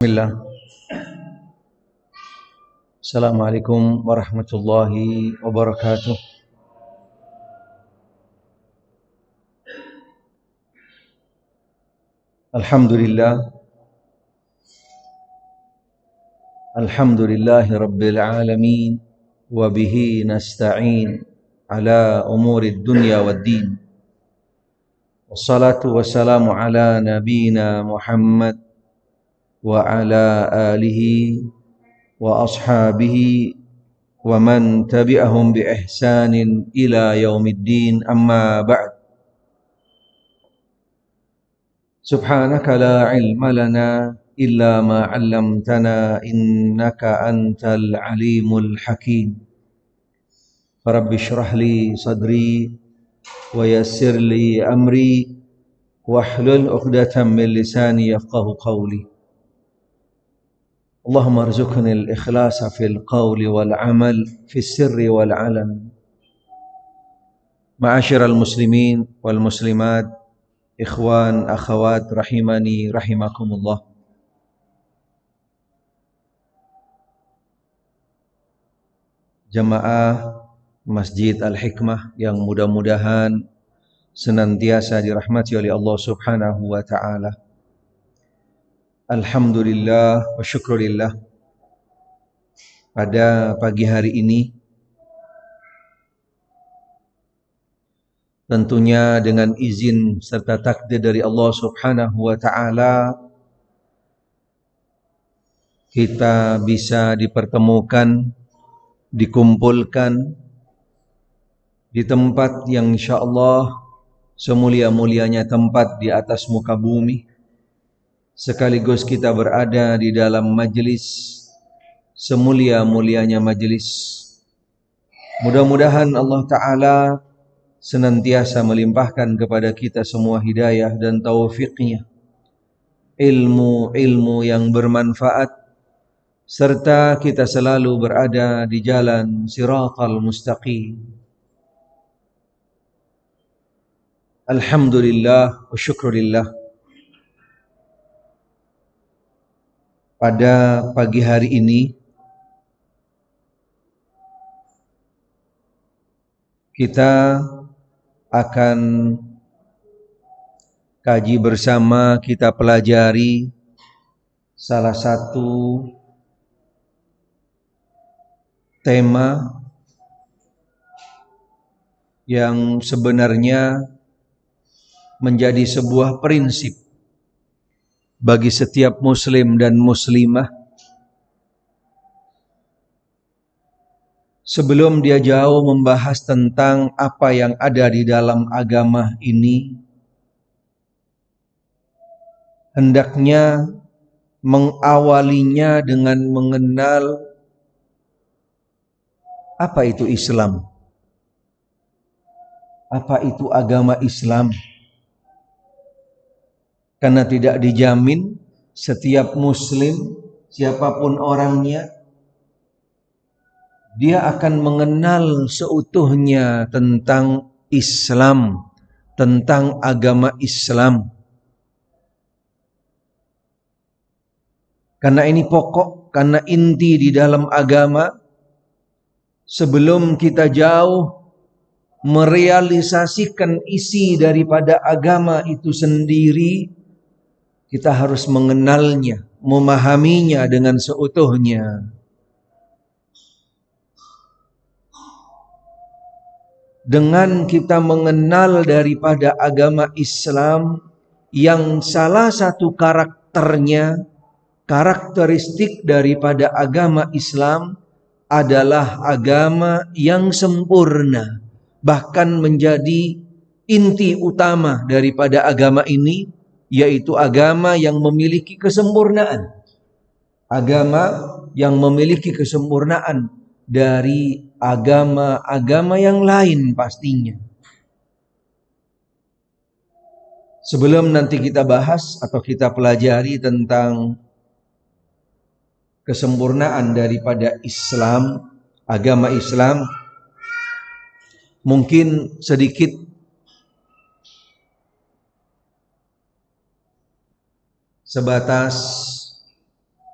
Bismillah. Assalamualaikum warahmatullahi wabarakatuh. Alhamdulillah. Alhamdulillahi rabbil alamin. Wa bihi nasta'in ala umuri dunya waddin. Wassalatu wassalamu ala nabina Muhammad wa ala alihi wa ashabihi wa man tabi'ahum bi ihsanin ila yaumiddin, amma ba'd. Subhanaka la ilma lana illa ma 'allamtana innaka antal alimul hakim. Rabbi shrah li sadri wa yassir li amri wahlul 'uqdatam min lisani yafqahu qawli. Allahumma arzuqni al-ikhlasa fil qawli wal 'amal fis sirri wal 'alan. Ma'asyiral muslimin wal muslimat, ikhwan akhwat rahimani rahimakumullah. Jamaah Masjid Al-Hikmah yang mudah-mudahan senantiasa dirahmati oleh Allah Subhanahu wa taala. Alhamdulillah wa syukurillah. Pada pagi hari ini tentunya dengan izin serta takdir dari Allah Subhanahu wa taala kita bisa dipertemukan, dikumpulkan di tempat yang insyaallah semulia-mulianya tempat di atas muka bumi, sekaligus kita berada di dalam majelis semulia-mulianya majelis. Mudah-mudahan Allah Ta'ala senantiasa melimpahkan kepada kita semua hidayah dan taufiknya, ilmu yang bermanfaat, serta kita selalu berada di jalan siratal mustaqim. Alhamdulillah wa syukurillah. Pada pagi hari ini kita akan kaji bersama, kita pelajari salah satu tema yang sebenarnya menjadi sebuah prinsip bagi setiap muslim dan muslimah sebelum dia jauh membahas tentang apa yang ada di dalam agama ini. Hendaknya mengawalinya dengan mengenal apa itu Islam, apa itu agama Islam. Karena tidak dijamin setiap muslim, siapapun orangnya, dia akan mengenal seutuhnya tentang Islam, tentang agama Islam. Karena ini pokok, karena inti di dalam agama. Sebelum kita jauh merealisasikan isi daripada agama itu sendiri, kita harus mengenalnya, memahaminya dengan seutuhnya. Dengan kita mengenal daripada agama Islam yang salah satu karakteristik daripada agama Islam adalah agama yang sempurna, bahkan menjadi inti utama daripada agama ini, yaitu agama yang memiliki kesempurnaan. Agama yang memiliki kesempurnaan dari agama-agama yang lain pastinya. Sebelum nanti kita bahas atau kita pelajari tentang kesempurnaan daripada Islam, agama Islam, mungkin sedikit sebatas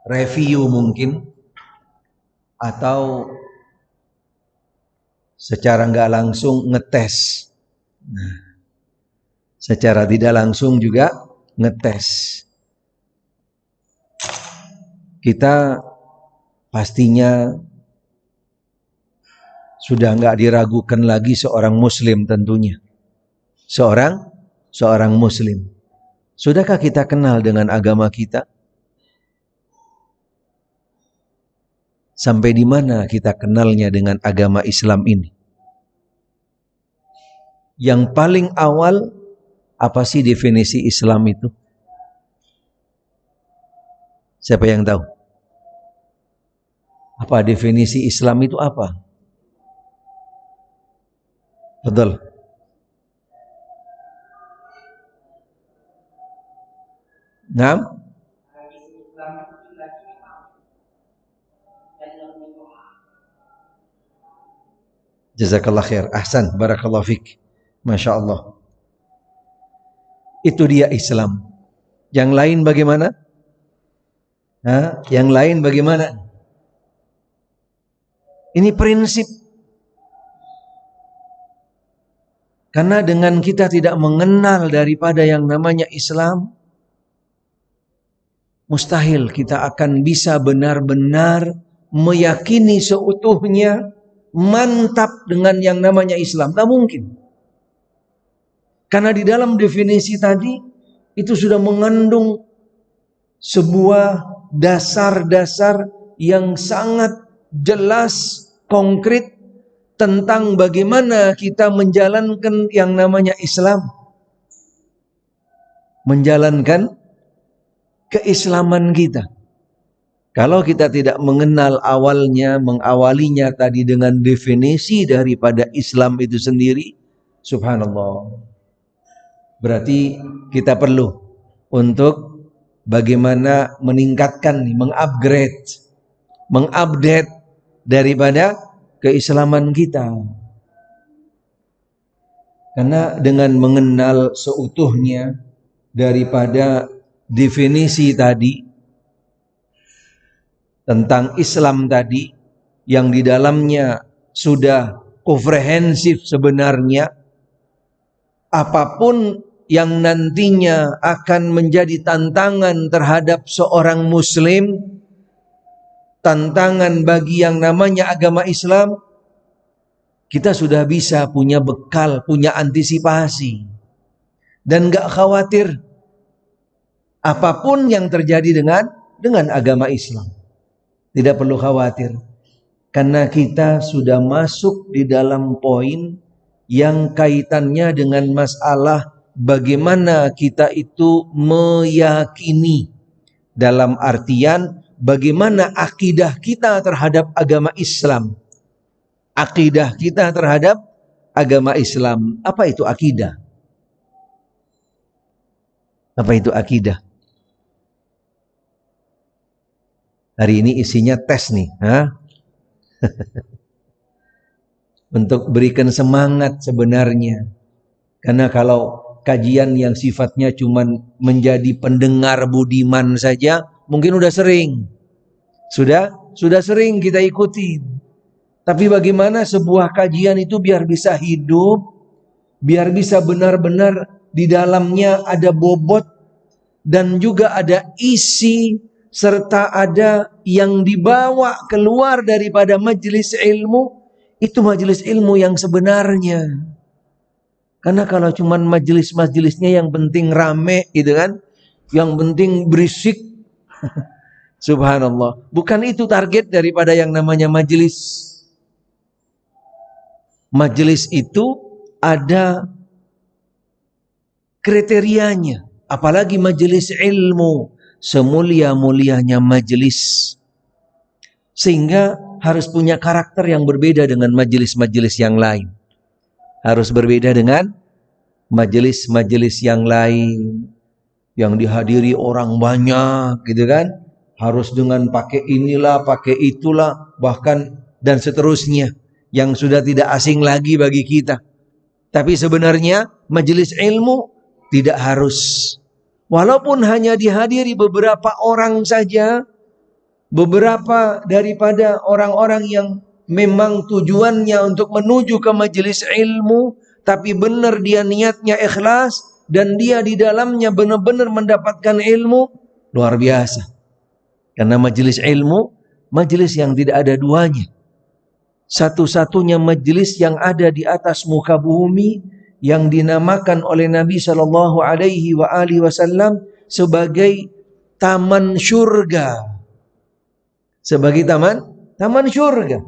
review mungkin, atau secara nggak langsung ngetes. Nah, secara tidak langsung juga ngetes. Kita pastinya sudah nggak diragukan lagi seorang muslim tentunya. Seorang muslim. Sudahkah kita kenal dengan agama kita? Sampai di mana kita kenalnya dengan agama Islam ini? Yang paling awal, apa sih definisi Islam itu? Siapa yang tahu? Apa definisi Islam itu apa? Betul. Nah, jazakallah khair. Ahsan, barakallahu fik. Masya Allah. Itu dia Islam. Yang lain bagaimana? Yang lain bagaimana? Ini prinsip. Karena dengan kita tidak mengenal daripada yang namanya Islam, mustahil kita akan bisa benar-benar meyakini seutuhnya, mantap dengan yang namanya Islam. Tak mungkin. Karena di dalam definisi tadi, itu sudah mengandung sebuah dasar-dasar yang sangat jelas, konkret, tentang bagaimana kita menjalankan yang namanya Islam. Menjalankan keislaman kita. Kalau kita tidak mengenal awalnya, mengawalinya tadi dengan definisi daripada Islam itu sendiri, subhanallah. Berarti kita perlu untuk bagaimana meningkatkan, mengupdate daripada keislaman kita. Karena dengan mengenal seutuhnya daripada definisi tadi tentang Islam tadi, yang di dalamnya sudah komprehensif sebenarnya, apapun yang nantinya akan menjadi tantangan terhadap seorang muslim, tantangan bagi yang namanya agama Islam, kita sudah bisa punya bekal, punya antisipasi, dan gak khawatir apapun yang terjadi dengan agama Islam. Tidak perlu khawatir, karena kita sudah masuk di dalam poin yang kaitannya dengan masalah bagaimana kita itu meyakini, dalam artian bagaimana akidah kita terhadap agama Islam. Akidah kita terhadap agama Islam. Apa itu akidah? Apa itu akidah? Hari ini isinya tes nih, untuk berikan semangat sebenarnya. Karena kalau kajian yang sifatnya cuma menjadi pendengar budiman saja, mungkin udah sering. Sudah sering kita ikuti. Tapi bagaimana sebuah kajian itu biar bisa hidup, biar bisa benar-benar di dalamnya ada bobot dan juga ada isi, serta ada yang dibawa keluar daripada majelis ilmu, itu majelis ilmu yang sebenarnya. Karena kalau cuman majelis-majelisnya yang penting rame gitu kan, yang penting berisik, subhanallah, bukan itu target daripada yang namanya majelis. Majelis itu ada kriterianya, apalagi majelis ilmu, semulia-mulianya majelis, sehingga harus punya karakter yang berbeda dengan majelis-majelis yang lain. Harus berbeda dengan majelis-majelis yang lain yang dihadiri orang banyak gitu kan, harus dengan pakai inilah, pakai itulah, bahkan dan seterusnya, yang sudah tidak asing lagi bagi kita. Tapi sebenarnya majelis ilmu tidak harus. Walaupun hanya dihadiri beberapa orang saja, Beberapa daripada orang-orang yang memang tujuannya untuk menuju ke majelis ilmu, tapi benar dia niatnya ikhlas dan dia di dalamnya benar-benar mendapatkan ilmu, luar biasa. Karena majelis ilmu, majelis yang tidak ada duanya. Satu-satunya majelis yang ada di atas muka bumi yang dinamakan oleh Nabi Shallallahu Alaihi Wasallam sebagai taman syurga. Sebagai taman syurga.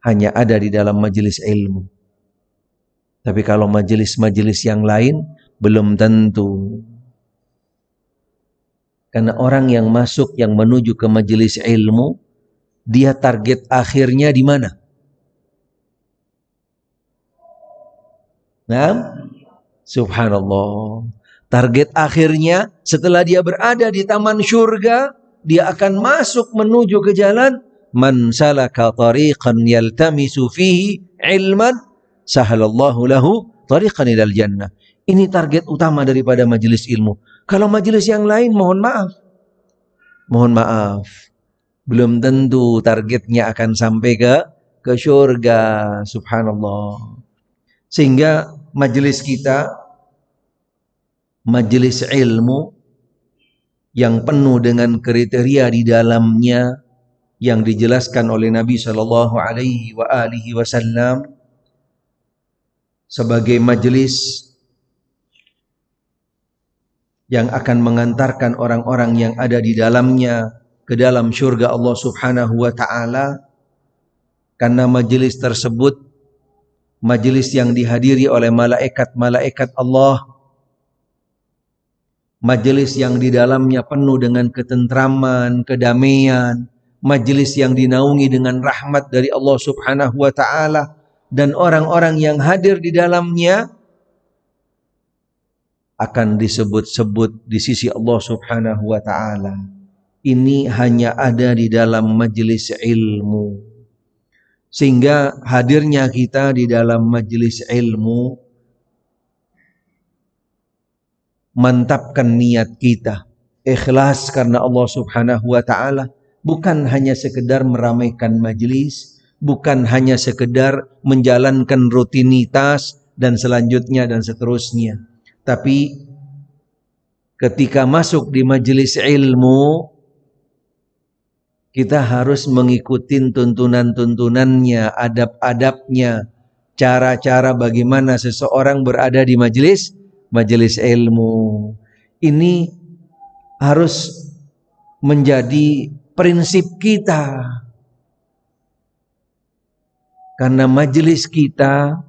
Hanya ada di dalam majelis ilmu. Tapi kalau majelis-majelis yang lain belum tentu. Karena orang yang masuk, yang menuju ke majelis ilmu, dia target akhirnya di mana? Nah, subhanallah. Target akhirnya setelah dia berada di taman syurga, dia akan masuk menuju ke jalan. Man salaka tariqan yaltamisu fihi ilman sahalallahu lahu tariqan ilal jannah. Ini target utama daripada majelis ilmu. Kalau majelis yang lain, mohon maaf. Mohon maaf. Belum tentu targetnya akan sampai ke syurga. Subhanallah. Sehingga majelis kita, majelis ilmu yang penuh dengan kriteria di dalamnya yang dijelaskan oleh Nabi Shallallahu Alaihi Wasallam sebagai majelis yang akan mengantarkan orang-orang yang ada di dalamnya ke dalam syurga Allah Subhanahu wa taala, karena majelis tersebut majelis yang dihadiri oleh malaikat-malaikat Allah, majelis yang di dalamnya penuh dengan ketentraman, kedamaian, majelis yang dinaungi dengan rahmat dari Allah Subhanahu wa taala, dan orang-orang yang hadir di dalamnya akan disebut-sebut di sisi Allah Subhanahu wa taala. Ini hanya ada di dalam majelis ilmu. Sehingga hadirnya kita di dalam majelis ilmu mantapkan niat kita, ikhlas karena Allah Subhanahu wa taala, bukan hanya sekedar meramaikan majelis, bukan hanya sekedar menjalankan rutinitas dan selanjutnya dan seterusnya. Tapi ketika masuk di majelis ilmu, kita harus mengikuti tuntunan-tuntunannya, adab-adabnya, cara-cara bagaimana seseorang berada di majelis ilmu. Ini harus menjadi prinsip kita. Karena majelis kita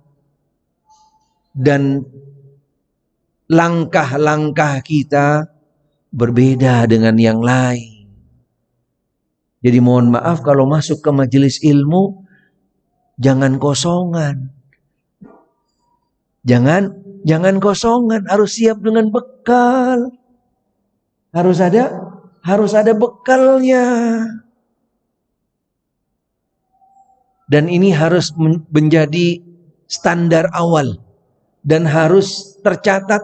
dan langkah-langkah kita berbeda dengan yang lain. Jadi mohon maaf kalau masuk ke majelis ilmu, jangan kosongan. Jangan kosongan, harus siap dengan bekal. Harus ada bekalnya. Dan ini harus menjadi standar awal dan harus tercatat,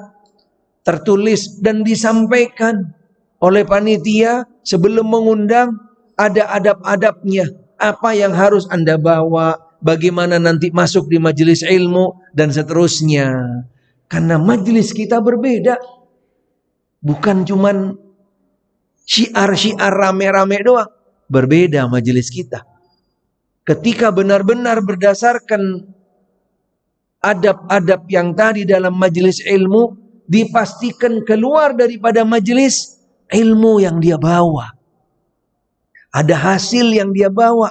tertulis dan disampaikan oleh panitia sebelum mengundang. Ada adab-adabnya, apa yang harus Anda bawa, bagaimana nanti masuk di majelis ilmu dan seterusnya. Karena majelis kita berbeda. Bukan cuman syiar-syiar rame-rame doang. Berbeda majelis kita. Ketika benar-benar berdasarkan adab-adab yang tadi dalam majelis ilmu, dipastikan keluar daripada majelis ilmu yang dia bawa. Ada hasil yang dia bawa.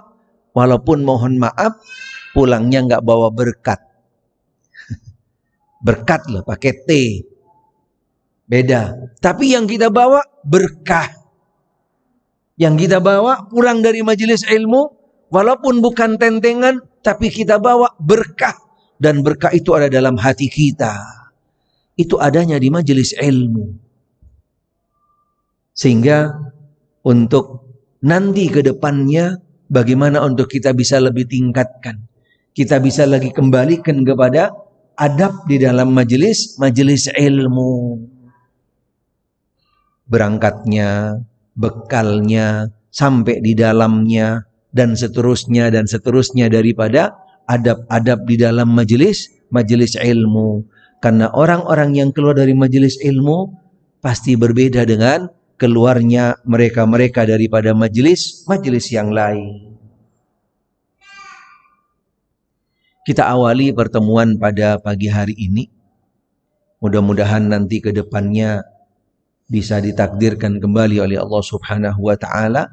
Walaupun mohon maaf, pulangnya nggak bawa berkat. Berkat loh, pakai T. Beda. Tapi yang kita bawa berkah. Yang kita bawa pulang dari majelis ilmu, walaupun bukan tentengan, tapi kita bawa berkah. Dan berkah itu ada dalam hati kita. Itu adanya di majelis ilmu. Sehingga untuk nanti ke depannya, bagaimana untuk kita bisa lebih tingkatkan. Kita bisa lagi kembalikan kepada adab di dalam majelis ilmu. Berangkatnya bekalnya, sampai di dalamnya, dan seterusnya daripada adab-adab di dalam majelis ilmu. Karena orang-orang yang keluar dari majelis ilmu pasti berbeda dengan keluarnya mereka-mereka daripada majelis yang lain. Kita awali pertemuan pada pagi hari ini. Mudah-mudahan nanti ke depannya bisa ditakdirkan kembali oleh Allah Subhanahu wa taala,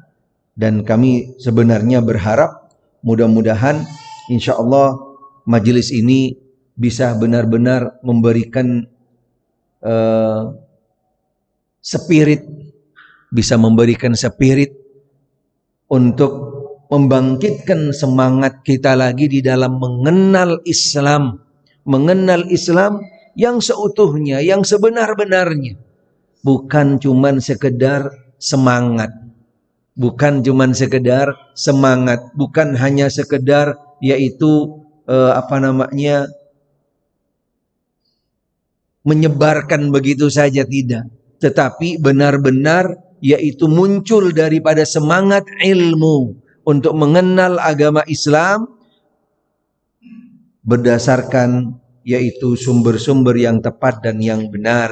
dan kami sebenarnya berharap mudah-mudahan insyaallah majelis ini bisa benar-benar memberikan spirit untuk membangkitkan semangat kita lagi di dalam mengenal Islam yang seutuhnya, yang sebenar-benarnya. Bukan cuman sekedar semangat. Bukan hanya sekedar yaitu menyebarkan begitu saja, tidak. Tetapi benar-benar yaitu muncul daripada semangat ilmu untuk mengenal agama Islam berdasarkan yaitu sumber-sumber yang tepat dan yang benar.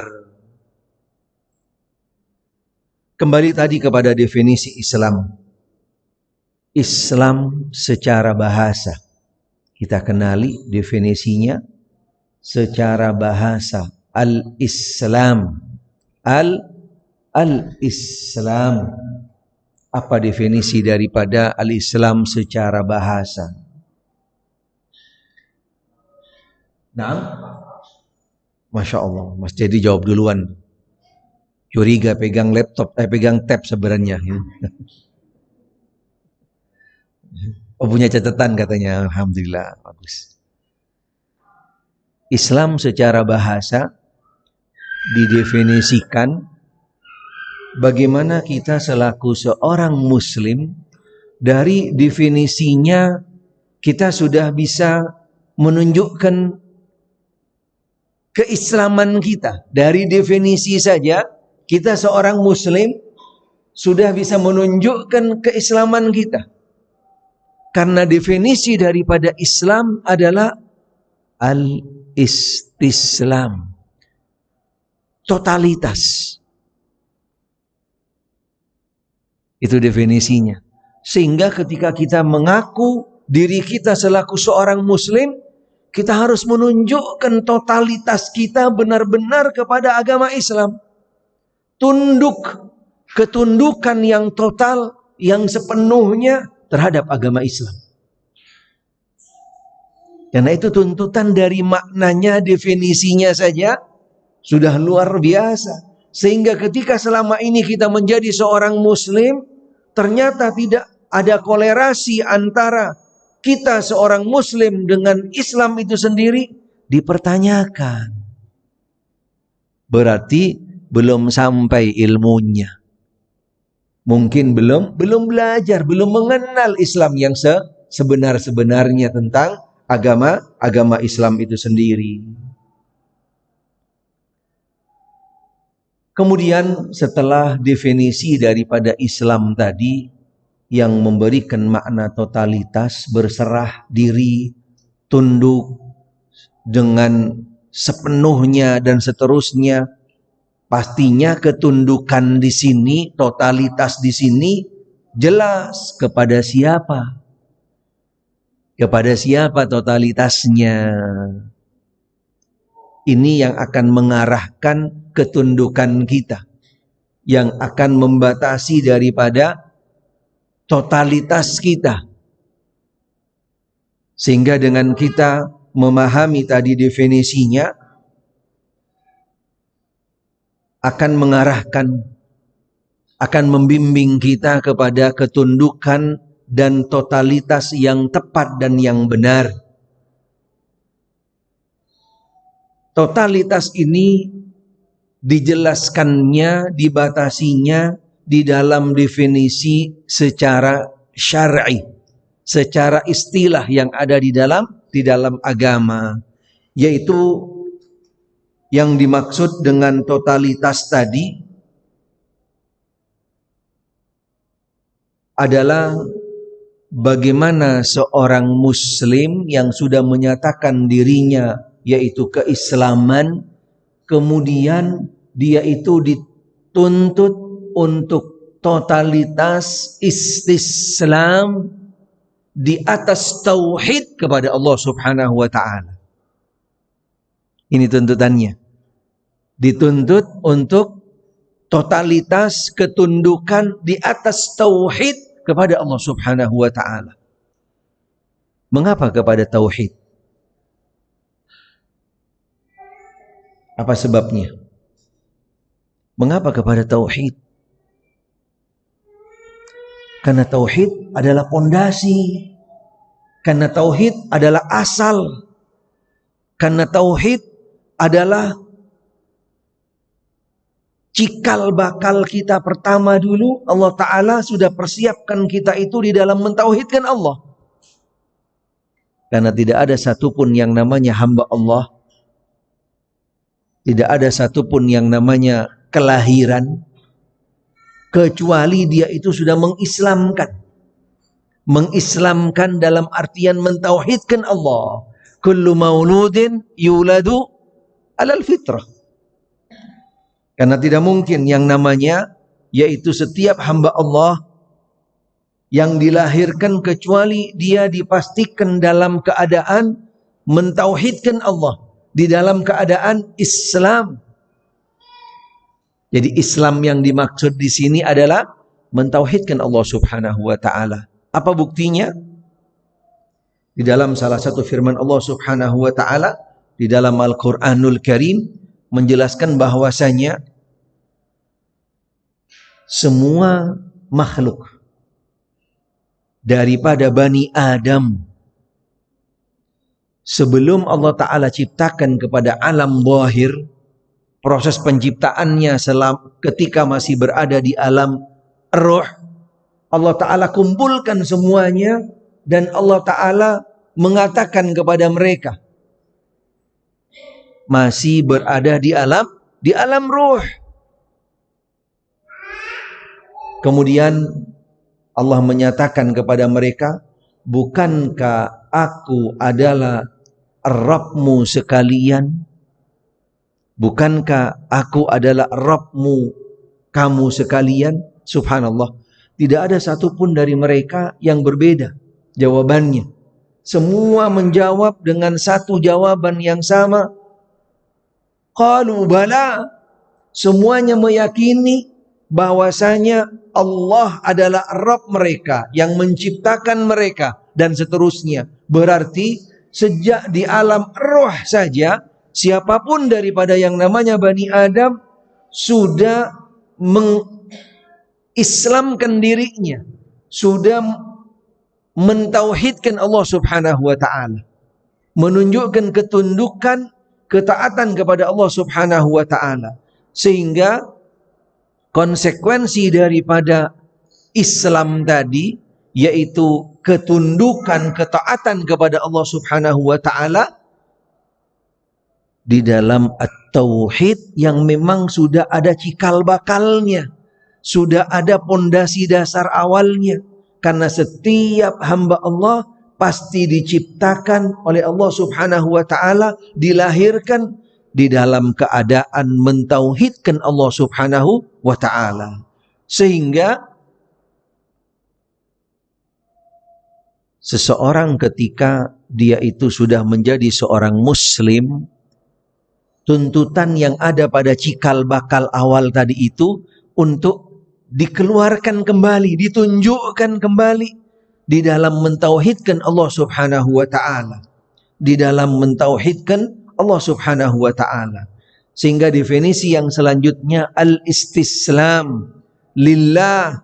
Kembali tadi kepada definisi Islam. Islam secara bahasa. Kita kenali definisinya secara bahasa. Al-Islam. Al-Islam. Apa definisi daripada al-Islam secara bahasa? Nah, Masya Allah, Mas Jadi jawab duluan. Curiga pegang laptop, pegang tab sebenarnya. Oh, punya catatan katanya. Alhamdulillah, bagus. Islam secara bahasa didefinisikan bagaimana kita selaku seorang muslim, dari definisinya kita sudah bisa menunjukkan keislaman kita. Dari definisi saja kita seorang muslim sudah bisa menunjukkan keislaman kita. Karena definisi daripada Islam adalah al-istislam. Totalitas. Itu definisinya. Sehingga ketika kita mengaku diri kita selaku seorang muslim, kita harus menunjukkan totalitas kita benar-benar kepada agama Islam. Ketundukan yang total, yang sepenuhnya terhadap agama Islam. Karena itu tuntutan dari maknanya, definisinya saja sudah luar biasa. Sehingga ketika selama ini kita menjadi seorang muslim, ternyata tidak ada kolerasi antara kita seorang muslim dengan Islam itu sendiri, dipertanyakan. Berarti belum sampai ilmunya. Mungkin belum belajar, belum mengenal Islam yang sebenar-benarnya tentang agama Islam itu sendiri. Kemudian setelah definisi daripada Islam tadi yang memberikan makna totalitas, berserah diri, tunduk dengan sepenuhnya dan seterusnya, pastinya ketundukan di sini, totalitas di sini jelas kepada siapa? Kepada siapa totalitasnya? Ini yang akan mengarahkan ketundukan kita, yang akan membatasi daripada totalitas kita. Sehingga dengan kita memahami tadi definisinya, akan mengarahkan, akan membimbing kita kepada ketundukan dan totalitas yang tepat dan yang benar. Totalitas ini dijelaskannya, dibatasinya di dalam definisi secara syar'i, secara istilah yang ada di dalam agama, yaitu yang dimaksud dengan totalitas tadi adalah bagaimana seorang muslim yang sudah menyatakan dirinya yaitu keislaman, kemudian dia itu dituntut untuk totalitas istislam di atas tauhid kepada Allah Subhanahu wa taala. Ini tuntutannya. Dituntut untuk totalitas ketundukan di atas tauhid kepada Allah Subhanahu wa taala. Mengapa kepada tauhid? Apa sebabnya? Mengapa kepada tauhid? Karena tauhid adalah pondasi. Karena tauhid adalah asal. Karena tauhid adalah cikal bakal kita pertama dulu. Allah Ta'ala sudah persiapkan kita itu di dalam mentauhidkan Allah. Karena tidak ada satupun yang namanya hamba Allah. Tidak ada satupun yang namanya kelahiran. Kecuali dia itu sudah mengislamkan. Mengislamkan dalam artian mentauhidkan Allah. Kullu mauludin yuladu alal fitrah. Karena tidak mungkin yang namanya yaitu setiap hamba Allah yang dilahirkan kecuali dia dipastikan dalam keadaan mentauhidkan Allah. Di dalam keadaan Islam. Jadi Islam yang dimaksud di sini adalah mentauhidkan Allah Subhanahu wa taala. Apa buktinya? Di dalam salah satu firman Allah Subhanahu wa taala di dalam Al-Qur'anul Karim menjelaskan bahwasanya semua makhluk daripada Bani Adam sebelum Allah Ta'ala ciptakan kepada alam zahir, proses penciptaannya ketika masih berada di alam roh, Allah Ta'ala kumpulkan semuanya dan Allah Ta'ala mengatakan kepada mereka masih berada di alam roh. Kemudian Allah menyatakan kepada mereka, bukankah aku adalah Rabbmu sekalian? Bukankah aku adalah Rabbmu kamu sekalian? Subhanallah. Tidak ada satupun dari mereka yang berbeda jawabannya. Semua menjawab dengan satu jawaban yang sama. Qalu bala. Semuanya meyakini bahwasanya Allah adalah Rabb mereka yang menciptakan mereka dan seterusnya. Berarti sejak di alam roh saja siapapun daripada yang namanya Bani Adam sudah mengislamkan dirinya, sudah mentauhidkan Allah Subhanahu wa taala, menunjukkan ketundukan, ketaatan kepada Allah Subhanahu wa taala. Sehingga konsekuensi daripada Islam tadi yaitu ketundukan, ketaatan kepada Allah Subhanahu wa taala di dalam at-tauhid yang memang sudah ada cikal bakalnya, sudah ada pondasi dasar awalnya. Karena setiap hamba Allah pasti diciptakan oleh Allah Subhanahu wa taala, dilahirkan di dalam keadaan mentauhidkan Allah Subhanahu wa taala. Sehingga seseorang ketika dia itu sudah menjadi seorang muslim, tuntutan yang ada pada cikal bakal awal tadi itu untuk dikeluarkan kembali, ditunjukkan kembali di dalam mentauhidkan Allah Subhanahu wa taala, di dalam mentauhidkan Allah Subhanahu wa taala. Sehingga definisi yang selanjutnya al-istislam lillah,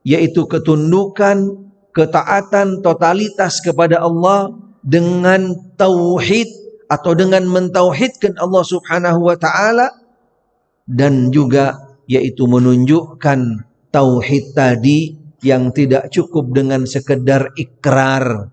yaitu ketundukan, ketaatan totalitas kepada Allah dengan tauhid atau dengan mentauhidkan Allah Subhanahu wa taala, dan juga yaitu menunjukkan tauhid tadi yang tidak cukup dengan sekedar ikrar,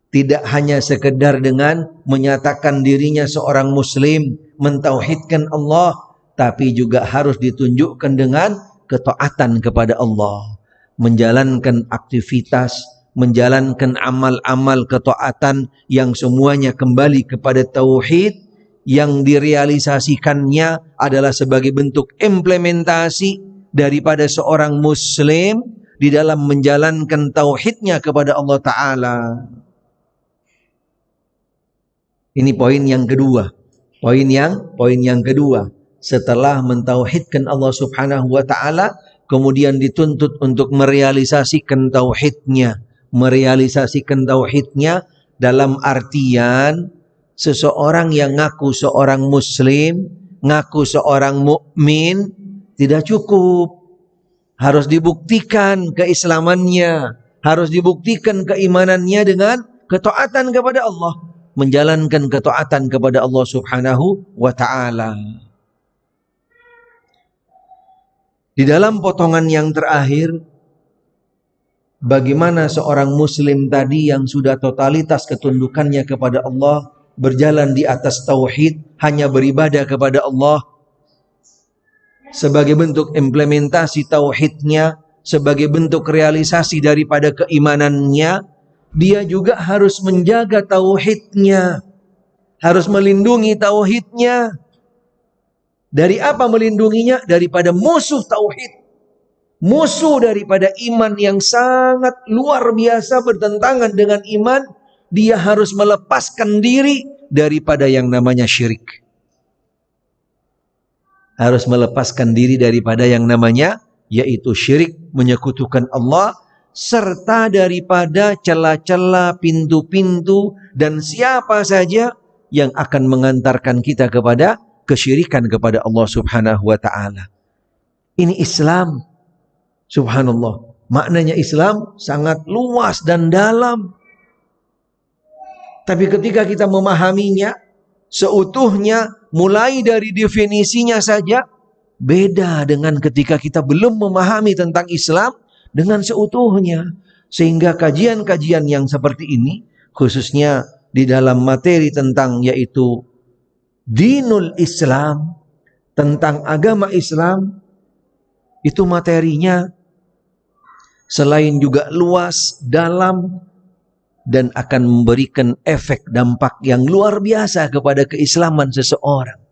tidak hanya sekedar dengan menyatakan dirinya seorang muslim, mentauhidkan Allah, tapi juga harus ditunjukkan dengan ketaatan kepada Allah, menjalankan aktivitas, menjalankan amal-amal ketaatan yang semuanya kembali kepada tauhid, yang direalisasikannya adalah sebagai bentuk implementasi daripada seorang muslim di dalam menjalankan tauhidnya kepada Allah Ta'ala. Ini poin yang kedua. Poin yang kedua. Setelah mentauhidkan Allah Subhanahu wa Ta'ala, kemudian dituntut untuk merealisasikan tauhidnya. Merealisasikan tauhidnya dalam artian seseorang yang ngaku seorang muslim, ngaku seorang mukmin tidak cukup. Harus dibuktikan keislamannya, harus dibuktikan keimanannya dengan ketaatan kepada Allah, menjalankan ketaatan kepada Allah Subhanahu wa Ta'ala. Di dalam potongan yang terakhir, bagaimana seorang muslim tadi yang sudah totalitas ketundukannya kepada Allah, berjalan di atas tauhid, hanya beribadah kepada Allah, sebagai bentuk implementasi tauhidnya, sebagai bentuk realisasi daripada keimanannya, dia juga harus menjaga tauhidnya, harus melindungi tauhidnya. Dari apa melindunginya? Daripada musuh tauhid, musuh daripada iman yang sangat luar biasa bertentangan dengan iman. Dia harus melepaskan diri daripada yang namanya syirik. Harus melepaskan diri daripada yang namanya yaitu syirik, menyekutukan Allah, serta daripada celah-celah, pintu-pintu dan siapa saja yang akan mengantarkan kita kepada kesyirikan kepada Allah Subhanahu wa Ta'ala. Ini Islam. Subhanallah. Maknanya Islam sangat luas dan dalam. Tapi ketika kita memahaminya seutuhnya, mulai dari definisinya saja, beda dengan ketika kita belum memahami tentang Islam dengan seutuhnya. Sehingga kajian-kajian yang seperti ini, khususnya di dalam materi tentang yaitu Dinul Islam, tentang agama Islam, itu materinya selain juga luas, dalam, dan akan memberikan efek dampak yang luar biasa kepada keislaman seseorang.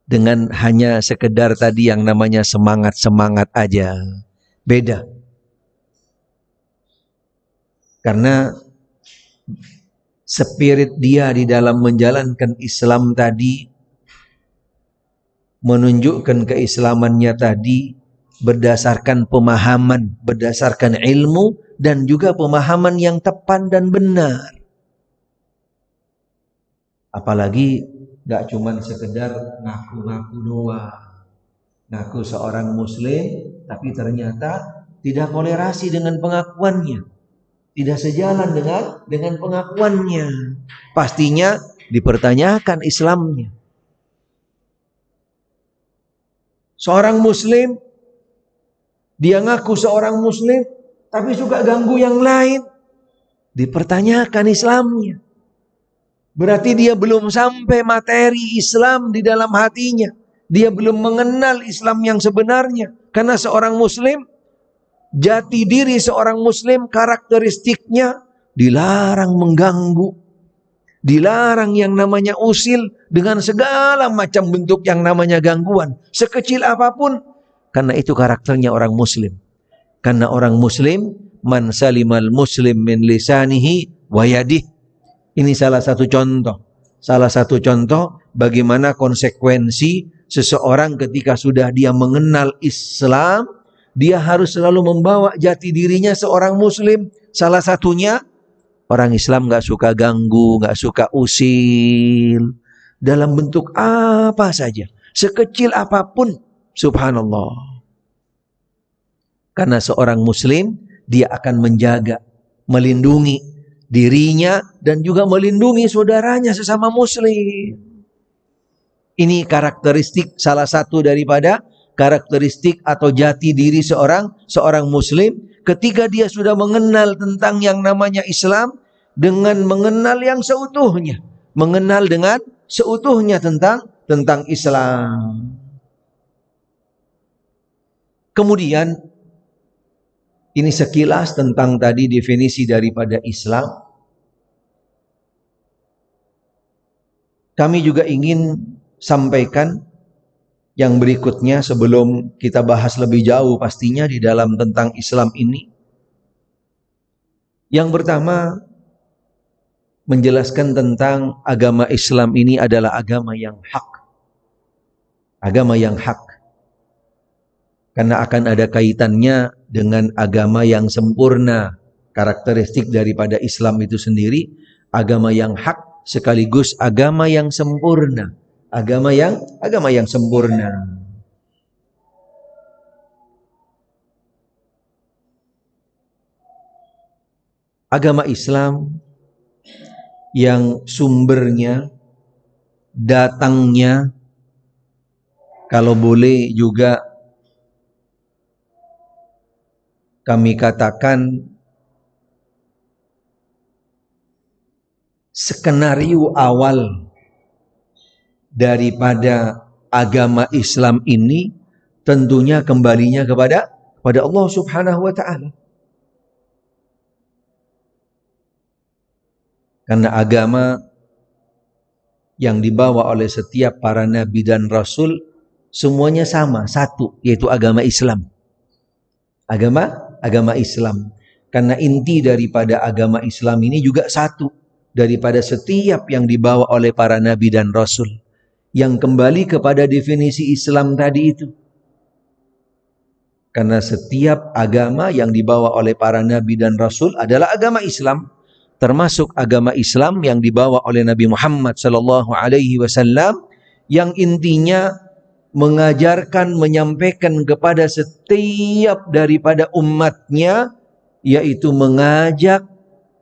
Dengan hanya sekedar tadi yang namanya semangat-semangat aja, beda. Karena spirit dia di dalam menjalankan Islam tadi, menunjukkan keislamannya tadi berdasarkan pemahaman, berdasarkan ilmu, dan juga pemahaman yang tepat dan benar. Apalagi gak cuman sekedar ngaku-ngaku doang, ngaku seorang muslim, tapi ternyata tidak tolerasi dengan pengakuannya, tidak sejalan dengan pengakuannya. Pastinya dipertanyakan Islamnya. Seorang muslim, dia ngaku seorang muslim, tapi suka ganggu yang lain, dipertanyakan Islamnya. Berarti dia belum sampai materi Islam di dalam hatinya. Dia belum mengenal Islam yang sebenarnya. Karena seorang muslim, jati diri seorang muslim, karakteristiknya dilarang mengganggu, dilarang yang namanya usil dengan segala macam bentuk yang namanya gangguan, sekecil apapun. Karena itu karakternya orang muslim. Karena orang muslim, man salimal muslim min lisanihi wa yadih. Ini salah satu contoh. Salah satu contoh bagaimana konsekuensi seseorang ketika sudah dia mengenal Islam, dia harus selalu membawa jati dirinya seorang muslim. Salah satunya, orang Islam gak suka ganggu, gak suka usil, dalam bentuk apa saja, sekecil apapun, subhanallah. Karena seorang muslim, dia akan menjaga, melindungi dirinya dan juga melindungi saudaranya sesama muslim. Ini karakteristik, salah satu daripada karakteristik atau jati diri seorang muslim ketika dia sudah mengenal tentang yang namanya Islam dengan mengenal yang seutuhnya, mengenal dengan seutuhnya tentang Islam. Kemudian Ini sekilas tentang tadi definisi daripada Islam. Kami juga ingin sampaikan yang berikutnya sebelum kita bahas lebih jauh pastinya di dalam tentang Islam ini. Yang pertama, menjelaskan tentang agama Islam ini adalah agama yang hak. Agama yang hak. Karena akan ada kaitannya dengan agama yang sempurna. Karakteristik daripada Islam itu sendiri, agama yang hak sekaligus agama yang sempurna. Agama yang sempurna. Agama Islam yang sumbernya, datangnya, kalau boleh juga kami katakan skenario awal daripada agama Islam ini tentunya kembalinya kepada Allah Subhanahu wa taala. Karena agama yang dibawa oleh setiap para nabi dan rasul semuanya sama, satu, yaitu agama Islam. Agama Islam. Karena inti daripada agama Islam ini juga satu daripada setiap yang dibawa oleh para nabi dan rasul, yang kembali kepada definisi Islam tadi itu. Karena setiap agama yang dibawa oleh para nabi dan rasul adalah agama Islam, termasuk agama Islam yang dibawa oleh Nabi Muhammad sallallahu alaihi wasallam, yang intinya mengajarkan, menyampaikan kepada setiap daripada umatnya, yaitu mengajak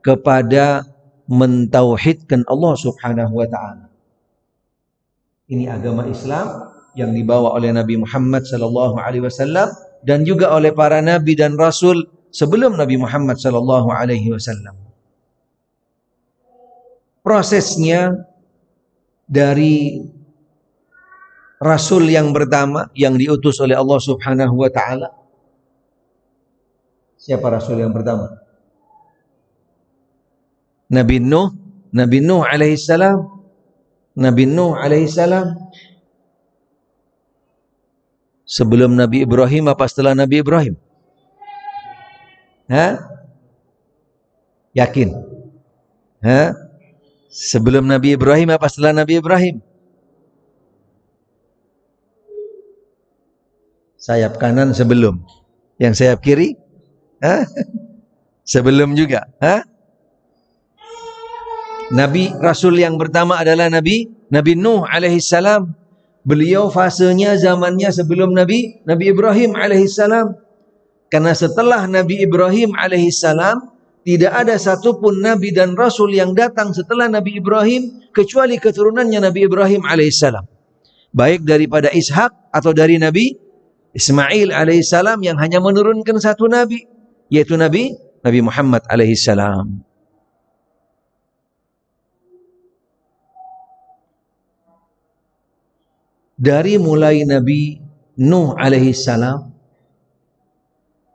kepada mentauhidkan Allah Subhanahu wa taala. Ini agama Islam yang dibawa oleh Nabi Muhammad sallallahu alaihi wasallam dan juga oleh para nabi dan rasul sebelum Nabi Muhammad sallallahu alaihi wasallam. Prosesnya dari Rasul yang pertama yang diutus oleh Allah Subhanahu wa taala. Siapa Rasul yang pertama? Nabi Nuh alaihi salam. Nabi Nuh alaihi salam. Sebelum Nabi Ibrahim apa setelah Nabi Ibrahim? Yakin? Sebelum Nabi Ibrahim apa setelah Nabi Ibrahim? Sayap kanan sebelum. Yang sayap kiri? Sebelum juga. Nabi Rasul yang pertama adalah Nabi Nuh alaihi salam. Beliau fasenya zamannya sebelum Nabi Ibrahim alaihi salam. Karena setelah Nabi Ibrahim alaihi salam tidak ada satupun Nabi dan Rasul yang datang setelah Nabi Ibrahim kecuali keturunannya Nabi Ibrahim alaihi salam. Baik daripada Ishak atau dari Nabi Ismail alaihissalam yang hanya menurunkan satu nabi, yaitu Nabi Muhammad alaihissalam. Dari mulai Nabi Nuh alaihissalam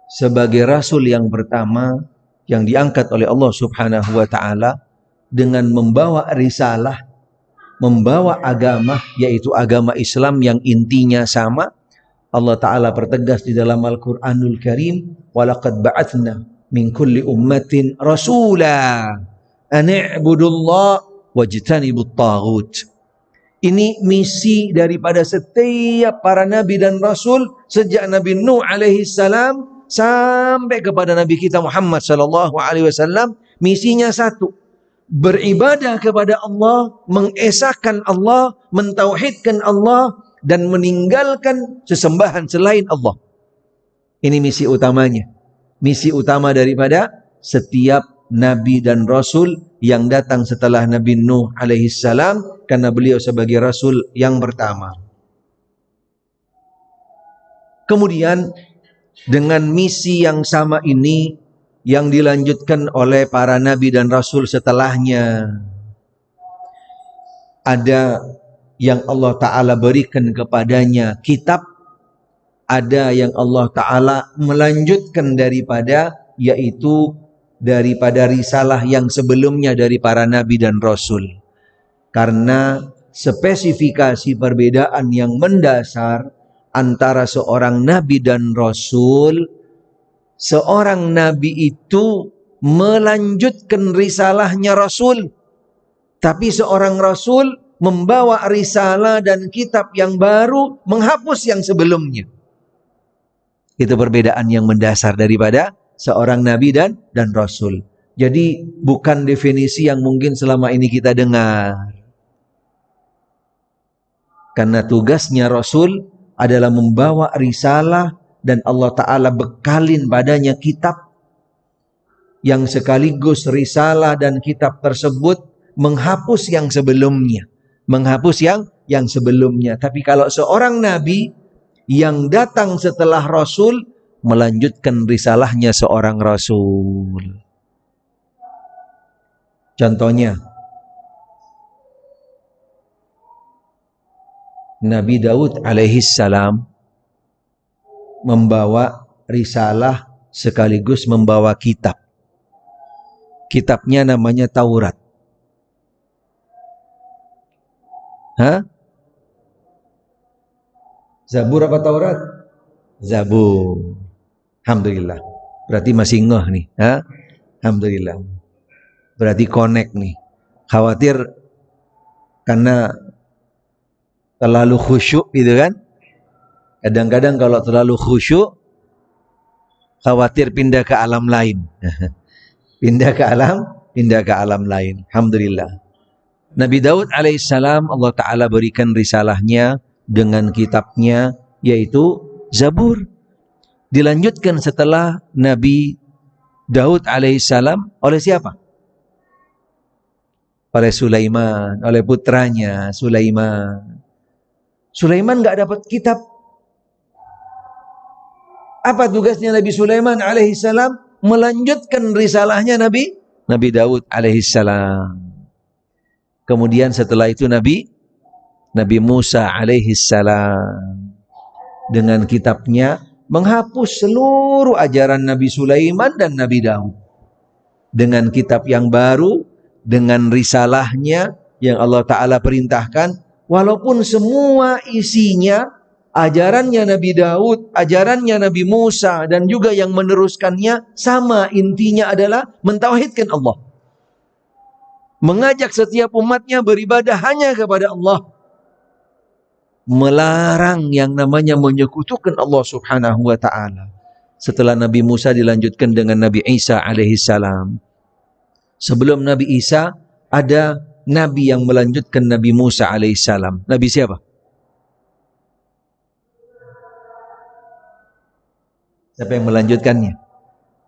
sebagai rasul yang pertama yang diangkat oleh Allah Subhanahu wa taala dengan membawa risalah, membawa agama, yaitu agama Islam yang intinya sama. Allah Ta'ala pertegas di dalam Al-Quranul Karim, وَلَقَدْ بَعَثْنَا مِنْ كُلِّ أُمَّةٍ رَسُولًا أَنِ اعْبُدُوا اللَّهَ وَاجْتَنِبُوا الطَّاغُوتَ. Ini misi daripada setiap para nabi dan rasul sejak Nabi Nuh alaihi salam sampai kepada Nabi kita Muhammad sallallahu alaihi wasallam. Misinya satu, beribadah kepada Allah, mengesahkan Allah, mentauhidkan Allah, dan meninggalkan sesembahan selain Allah. Ini misi utamanya. Misi utama daripada setiap nabi dan rasul yang datang setelah Nabi Nuh alaihi salam, karena beliau sebagai rasul yang pertama. Kemudian dengan misi yang sama ini yang dilanjutkan oleh para nabi dan rasul setelahnya. Ada yang Allah Ta'ala berikan kepadanya kitab, ada yang Allah Ta'ala melanjutkan yaitu daripada risalah yang sebelumnya dari para nabi dan rasul. Karena spesifikasi perbedaan yang mendasar antara seorang nabi dan rasul, seorang nabi itu melanjutkan risalahnya rasul, tapi seorang rasul membawa risalah dan kitab yang baru menghapus yang sebelumnya. Itu perbedaan yang mendasar daripada seorang nabi dan rasul. Jadi bukan definisi yang mungkin selama ini kita dengar. Karena tugasnya rasul adalah membawa risalah dan Allah Ta'ala bekalin padanya kitab yang sekaligus risalah dan kitab tersebut menghapus yang sebelumnya. Menghapus yang sebelumnya. Tapi kalau seorang nabi yang datang setelah rasul melanjutkan risalahnya seorang rasul. Contohnya Nabi Daud alaihi salam membawa risalah sekaligus membawa kitab. Kitabnya namanya Taurat. Zabur apa Taurat? Zabur. Alhamdulillah. Berarti masih ngeh nih. Alhamdulillah. Berarti connect nih. Khawatir karena terlalu khusyuk gitu kan. Kadang-kadang kalau terlalu khusyuk, khawatir pindah ke alam lain. pindah ke alam lain. Alhamdulillah. Nabi Daud alaihissalam Allah Ta'ala berikan risalahnya dengan kitabnya yaitu Zabur. Dilanjutkan setelah Nabi Daud alaihissalam oleh siapa? Oleh Sulaiman, oleh putranya Sulaiman. Sulaiman nggak dapat kitab. Apa tugasnya Nabi Sulaiman alaihissalam? Melanjutkan risalahnya Nabi Daud alaihissalam. Kemudian setelah itu Nabi Musa alaihissalam dengan kitabnya menghapus seluruh ajaran Nabi Sulaiman dan Nabi Daud. Dengan kitab yang baru, dengan risalahnya yang Allah Ta'ala perintahkan, walaupun semua isinya ajarannya Nabi Daud, ajarannya Nabi Musa, dan juga yang meneruskannya sama, intinya adalah mentauhidkan Allah. Mengajak setiap umatnya beribadah hanya kepada Allah. Melarang yang namanya menyekutukan Allah Subhanahu wa Ta'ala. Setelah Nabi Musa dilanjutkan dengan Nabi Isa alaihissalam. Sebelum Nabi Isa ada Nabi yang melanjutkan Nabi Musa alaihissalam. Nabi siapa? Siapa yang melanjutkannya?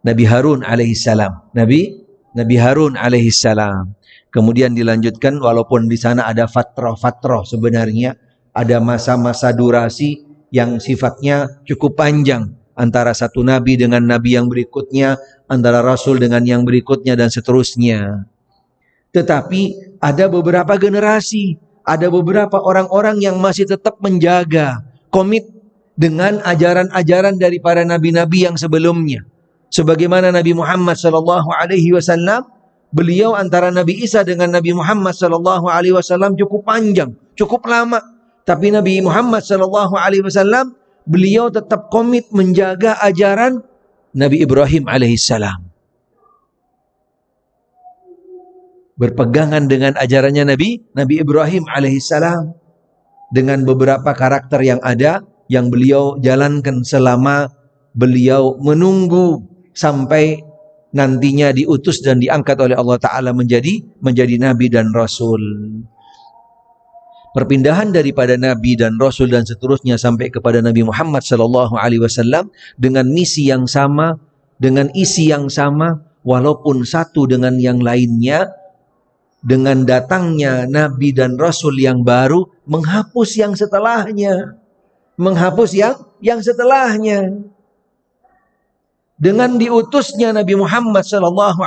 Nabi Harun alaihissalam. Nabi Harun alaihissalam. Kemudian dilanjutkan walaupun di sana ada fatrah sebenarnya ada masa-masa durasi yang sifatnya cukup panjang antara satu nabi dengan nabi yang berikutnya, antara rasul dengan yang berikutnya dan seterusnya. Tetapi ada beberapa generasi, ada beberapa orang-orang yang masih tetap menjaga, komit dengan ajaran-ajaran dari para nabi-nabi yang sebelumnya. Sebagaimana Nabi Muhammad SAW, beliau antara Nabi Isa dengan Nabi Muhammad SAW cukup panjang, cukup lama. Tapi Nabi Muhammad SAW, beliau tetap komit menjaga ajaran Nabi Ibrahim alaihissalam. Berpegangan dengan ajarannya Nabi Ibrahim alaihissalam. Dengan beberapa karakter yang ada, yang beliau jalankan selama beliau menunggu sampai nantinya diutus dan diangkat oleh Allah Ta'ala menjadi Nabi dan Rasul. Perpindahan daripada Nabi dan Rasul dan seterusnya sampai kepada Nabi Muhammad SAW dengan misi yang sama, dengan isi yang sama, walaupun satu dengan yang lainnya, dengan datangnya Nabi dan Rasul yang baru, menghapus yang setelahnya. Menghapus yang setelahnya. Dengan diutusnya Nabi Muhammad SAW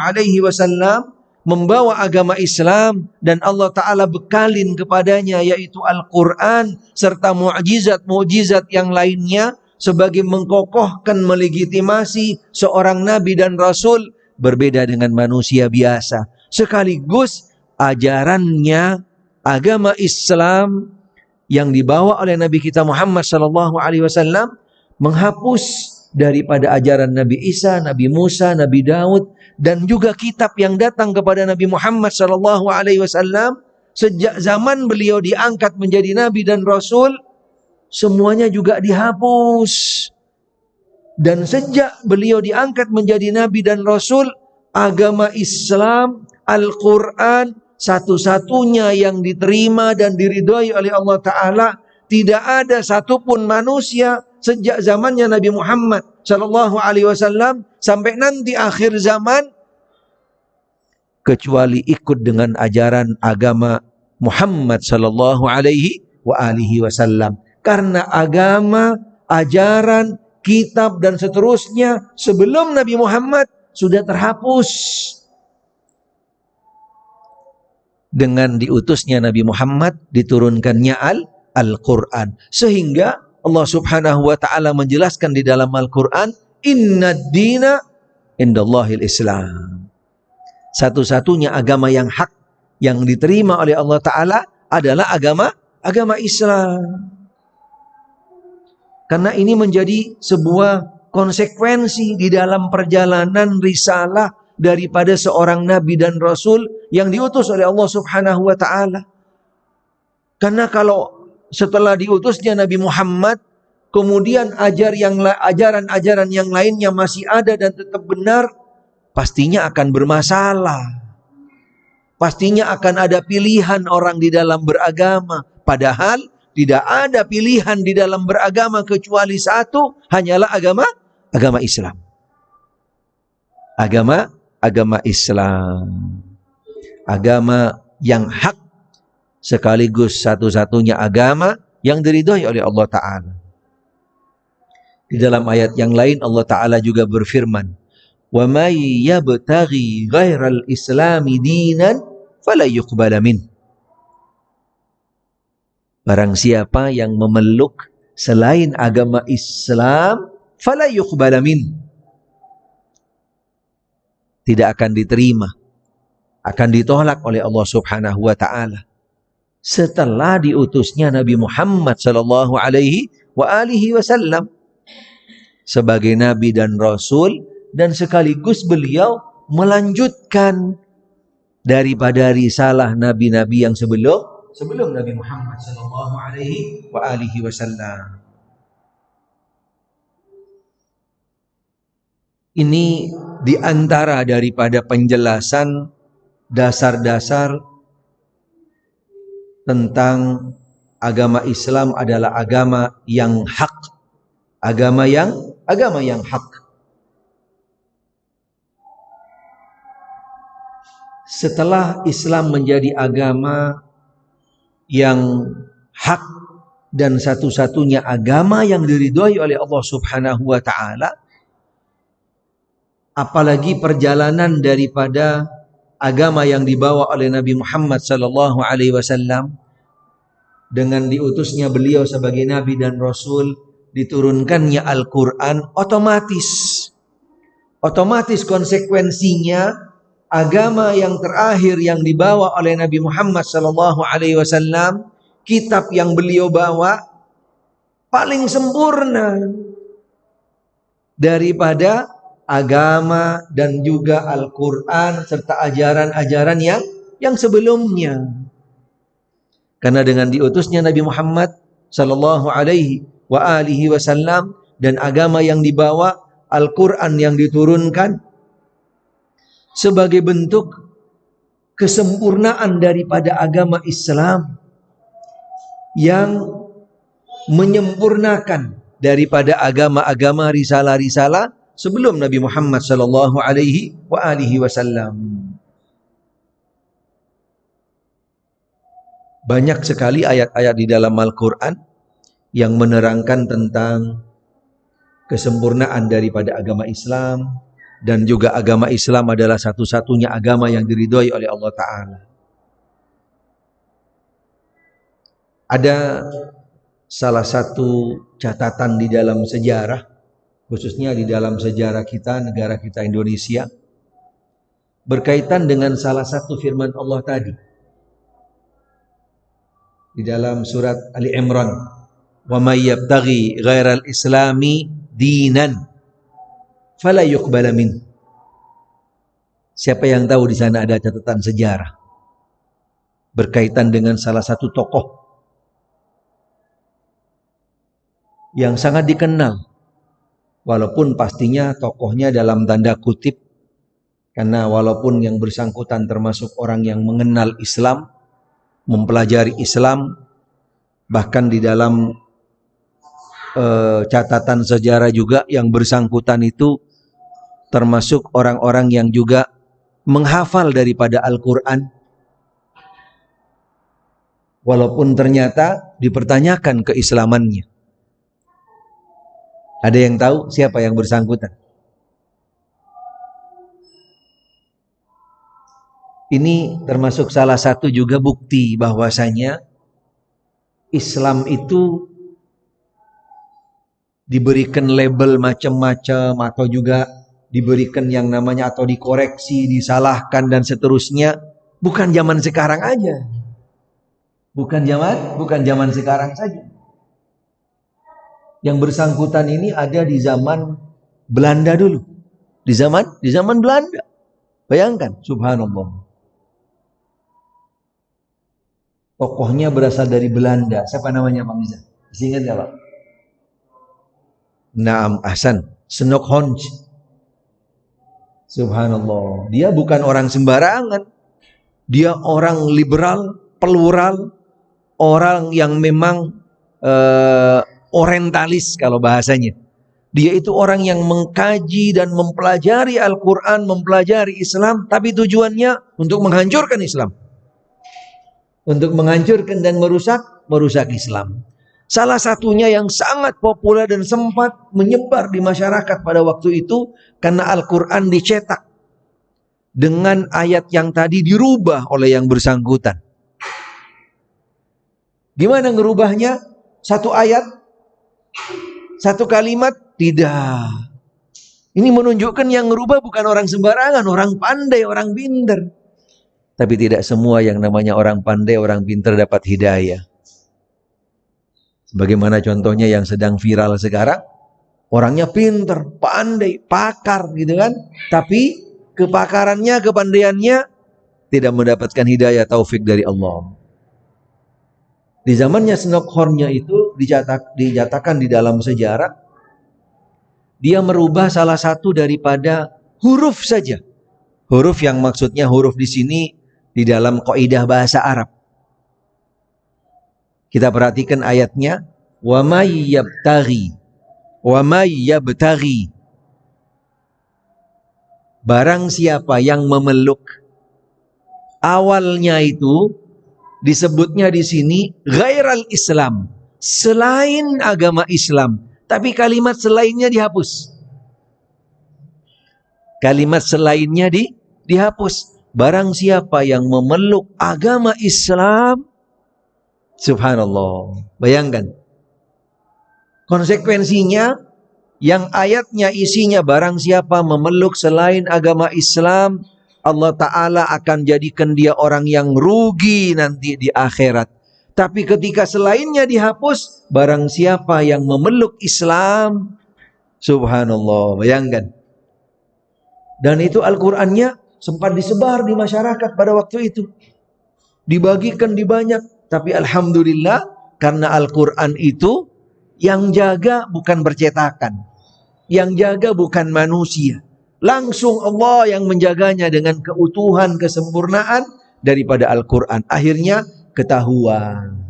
membawa agama Islam dan Allah Ta'ala bekalin kepadanya yaitu Al-Quran serta mu'jizat-mu'jizat yang lainnya, sebagai mengkokohkan, melegitimasi seorang nabi dan rasul, berbeda dengan manusia biasa. Sekaligus ajarannya agama Islam yang dibawa oleh Nabi kita Muhammad sallallahu alaihi wasallam menghapus daripada ajaran Nabi Isa, Nabi Musa, Nabi Daud, dan juga kitab yang datang kepada Nabi Muhammad sallallahu alaihi wasallam sejak zaman beliau diangkat menjadi nabi dan rasul, semuanya juga dihapus. Dan sejak beliau diangkat menjadi nabi dan rasul, agama Islam, Al-Quran, satu-satunya yang diterima dan diridhoi oleh Allah Ta'ala. Tidak ada satupun manusia sejak zamannya Nabi Muhammad sallallahu alaihi wasallam sampai nanti akhir zaman kecuali ikut dengan ajaran agama Muhammad sallallahu alaihi wasallam. Karena agama, ajaran, kitab dan seterusnya sebelum Nabi Muhammad sudah terhapus. Dengan diutusnya Nabi Muhammad diturunkannya Al-Quran. Sehingga Allah subhanahu wa ta'ala menjelaskan di dalam Al-Quran, Inna dina indallahil Islam. Satu-satunya agama yang hak yang diterima oleh Allah Ta'ala adalah agama Islam. Karena ini menjadi sebuah konsekuensi di dalam perjalanan risalah daripada seorang nabi dan rasul yang diutus oleh Allah Subhanahu wa Ta'ala. Karena kalau setelah diutusnya Nabi Muhammad, kemudian ajaran-ajaran yang lainnya masih ada dan tetap benar, pastinya akan bermasalah. Pastinya akan ada pilihan orang di dalam beragama. Padahal tidak ada pilihan di dalam beragama kecuali satu, hanyalah agama Islam. Agama Islam. Agama yang hak sekaligus satu-satunya agama yang diridhoi oleh Allah Ta'ala. Di dalam ayat yang lain Allah Ta'ala juga berfirman, wa may yabtaghi ghairal islami dinan fala yuqbala min. Barang siapa yang memeluk selain agama Islam, fala yuqbala min, tidak akan diterima, akan ditolak oleh Allah Subhanahu wa Ta'ala. Setelah diutusnya Nabi Muhammad sallallahu alaihi wasallam sebagai nabi dan rasul, dan sekaligus beliau melanjutkan daripada risalah nabi-nabi yang sebelum Nabi Muhammad sallallahu alaihi wasallam. Ini diantara daripada penjelasan dasar-dasar tentang agama Islam adalah agama yang hak, agama yang hak. Setelah Islam menjadi agama yang hak dan satu-satunya agama yang diridhoi oleh Allah Subhanahu wa Ta'ala, apalagi perjalanan daripada agama yang dibawa oleh Nabi Muhammad sallallahu alaihi wasallam dengan diutusnya beliau sebagai nabi dan rasul, diturunkannya Al-Qur'an, otomatis konsekuensinya agama yang terakhir yang dibawa oleh Nabi Muhammad sallallahu alaihi wasallam, kitab yang beliau bawa paling sempurna daripada agama dan juga Al-Quran serta ajaran-ajaran yang sebelumnya. Karena dengan diutusnya Nabi Muhammad sallallahu alaihi wasallam dan agama yang dibawa, Al-Quran yang diturunkan sebagai bentuk kesempurnaan daripada agama Islam yang menyempurnakan daripada agama-agama risalah-risalah sebelum Nabi Muhammad sallallahu alaihi wasallam. Banyak sekali ayat-ayat di dalam Al-Quran yang menerangkan tentang kesempurnaan daripada agama Islam, dan juga agama Islam adalah satu-satunya agama yang diridhoi oleh Allah Ta'ala. Ada salah satu catatan di dalam sejarah, khususnya di dalam sejarah kita, negara kita Indonesia, berkaitan dengan salah satu firman Allah tadi di dalam surat Ali Imran, wa may yabtaghi ghairal islami dinan fala yuqbala min. Siapa yang tahu di sana ada catatan sejarah berkaitan dengan salah satu tokoh yang sangat dikenal, walaupun pastinya tokohnya dalam tanda kutip, karena walaupun yang bersangkutan termasuk orang yang mengenal Islam, mempelajari Islam, bahkan di dalam catatan sejarah juga yang bersangkutan itu termasuk orang-orang yang juga menghafal daripada Al-Quran, walaupun ternyata dipertanyakan keislamannya. Ada yang tahu siapa yang bersangkutan? Ini termasuk salah satu juga bukti bahwasanya Islam itu diberikan label macam-macam, atau juga diberikan yang namanya atau dikoreksi, disalahkan dan seterusnya, bukan zaman sekarang aja. Bukan zaman sekarang saja. Yang bersangkutan ini ada di zaman Belanda dulu. Di zaman Belanda. Bayangkan, subhanallah. Tokohnya berasal dari Belanda. Siapa namanya Pak Miza? Masih ingat nggak Pak? Naam, Ahsan. Snokhonj. Subhanallah. Dia bukan orang sembarangan. Dia orang liberal, plural, orang yang memang orientalis kalau bahasanya. Dia itu orang yang mengkaji dan mempelajari Al-Quran, mempelajari Islam, tapi tujuannya untuk menghancurkan Islam. Untuk menghancurkan dan merusak Islam. Salah satunya yang sangat populer dan sempat menyebar di masyarakat pada waktu itu, karena Al-Quran dicetak dengan ayat yang tadi dirubah oleh yang bersangkutan. Gimana ngerubahnya? Satu ayat, satu kalimat, tidak. Ini menunjukkan yang ngerubah bukan orang sembarangan, orang pandai, orang pintar. Tapi tidak semua yang namanya orang pandai, orang pintar dapat hidayah. Bagaimana contohnya yang sedang viral sekarang? Orangnya pintar, pandai, pakar gitu kan. Tapi kepakarannya, kepandaiannya tidak mendapatkan hidayah taufik dari Allah. Di zamannya Snokhornya itu dinyatakan di dalam sejarah, dia merubah salah satu daripada huruf saja. Huruf yang maksudnya huruf di sini di dalam kaidah bahasa Arab. Kita perhatikan ayatnya, wa may yabtaghi. Barang siapa yang memeluk. Awalnya itu disebutnya di sini ghairal Islam, selain agama Islam, tapi kalimat selainnya dihapus. Kalimat selainnya dihapus. Barang siapa yang memeluk agama Islam, subhanallah. Bayangkan. Konsekuensinya, yang ayatnya isinya barang siapa memeluk selain agama Islam, Allah Ta'ala akan jadikan dia orang yang rugi nanti di akhirat. Tapi ketika selainnya dihapus, barang siapa yang memeluk Islam, subhanallah. Bayangkan. Dan itu Al-Qur'annya sempat disebar di masyarakat pada waktu itu. Dibagikan di banyak. Tapi alhamdulillah, karena Al-Quran itu yang jaga bukan percetakan. Yang jaga bukan manusia. Langsung Allah yang menjaganya dengan keutuhan, kesempurnaan daripada Al-Quran. Akhirnya ketahuan.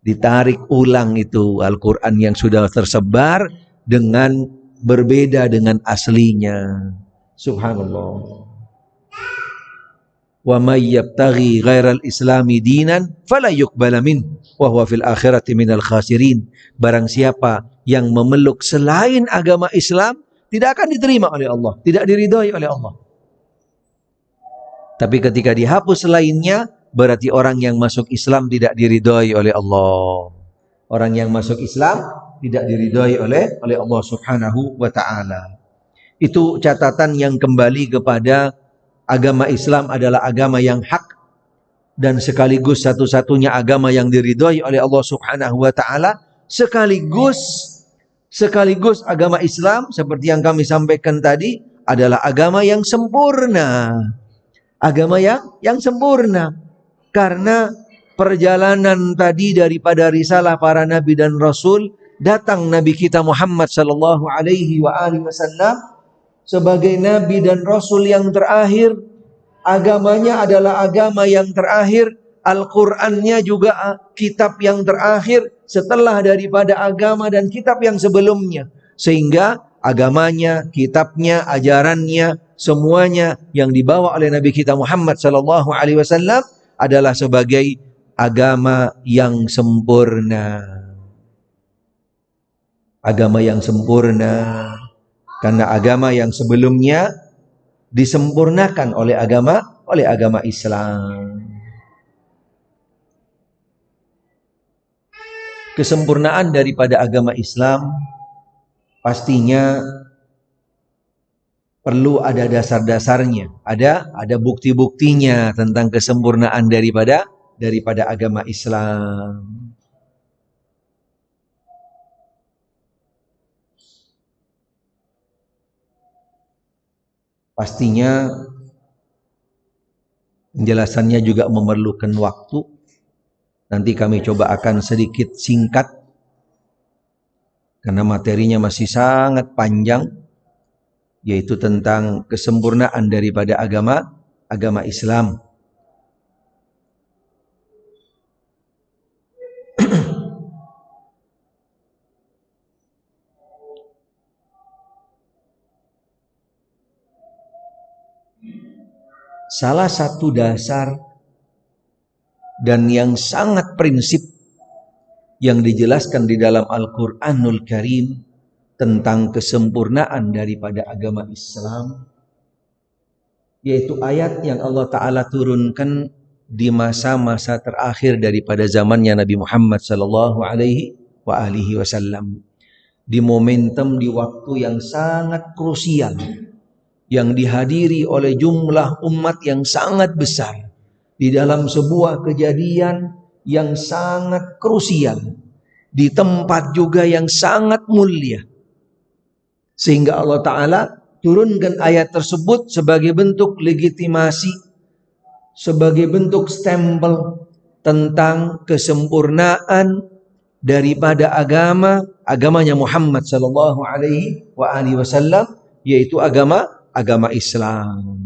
Ditarik ulang itu Al-Quran yang sudah tersebar dengan berbeda dengan aslinya. Subhanallah. Wa may yabtaghi ghairal islami dinan fala yuqbala min wa huwa fil akhirati minal khasirin. Barang siapa yang memeluk selain agama Islam, tidak akan diterima oleh Allah, tidak diridhoi oleh Allah. Tapi ketika dihapus selainnya, berarti orang yang masuk Islam tidak diridhoi oleh Allah. Orang yang masuk Islam tidak diridhoi oleh Allah Subhanahu wa taala. Itu catatan yang kembali kepada agama Islam adalah agama yang hak dan sekaligus satu-satunya agama yang diridhoi oleh Allah Subhanahu wa taala, sekaligus agama Islam seperti yang kami sampaikan tadi adalah agama yang sempurna. Agama yang sempurna. Karena perjalanan tadi daripada risalah para nabi dan rasul, datang Nabi kita Muhammad sallallahu alaihi wasallam sebagai nabi dan rasul yang terakhir. Agamanya adalah agama yang terakhir, Al-Qur'annya juga kitab yang terakhir setelah daripada agama dan kitab yang sebelumnya. Sehingga agamanya, kitabnya, ajarannya, semuanya yang dibawa oleh Nabi kita Muhammad sallallahu alaihi wasallam adalah sebagai agama yang sempurna. Agama yang sempurna. Karena agama yang sebelumnya disempurnakan oleh agama Islam. Kesempurnaan daripada agama Islam pastinya perlu ada dasar-dasarnya, ada bukti-buktinya tentang kesempurnaan daripada agama Islam. Pastinya penjelasannya juga memerlukan waktu. Nanti kami coba akan sedikit singkat karena materinya masih sangat panjang, yaitu tentang kesempurnaan daripada agama Islam. Salah satu dasar dan yang sangat prinsip yang dijelaskan di dalam Al-Quranul Karim tentang kesempurnaan daripada agama Islam, yaitu ayat yang Allah Ta'ala turunkan di masa-masa terakhir daripada zamannya Nabi Muhammad sallallahu alaihi wasallam, di momentum, di waktu yang sangat krusial, yang dihadiri oleh jumlah umat yang sangat besar, di dalam sebuah kejadian yang sangat krusial, di tempat juga yang sangat mulia, sehingga Allah Ta'ala turunkan ayat tersebut sebagai bentuk legitimasi, sebagai bentuk stempel tentang kesempurnaan daripada agamanya Muhammad sallallahu alaihi wasallam, yaitu agama Islam.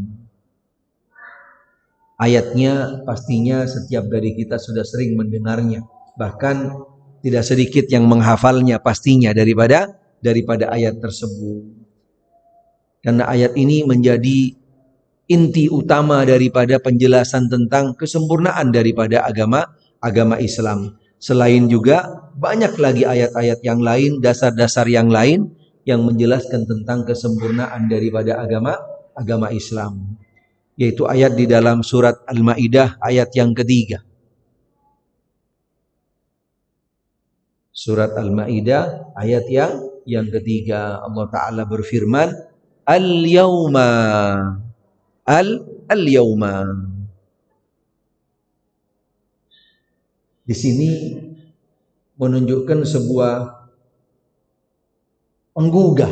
Ayatnya pastinya setiap dari kita sudah sering mendengarnya, bahkan tidak sedikit yang menghafalnya pastinya daripada ayat tersebut. Karena ayat ini menjadi inti utama daripada penjelasan tentang kesempurnaan daripada agama Islam. Selain juga banyak lagi ayat-ayat yang lain, dasar-dasar yang lain yang menjelaskan tentang kesempurnaan daripada agama Islam, yaitu ayat di dalam surat Al-Maidah ayat yang ketiga. Surat Al-Maidah ayat yang ketiga, Allah Ta'ala berfirman, Al-yawma di sini menunjukkan sebuah penggugah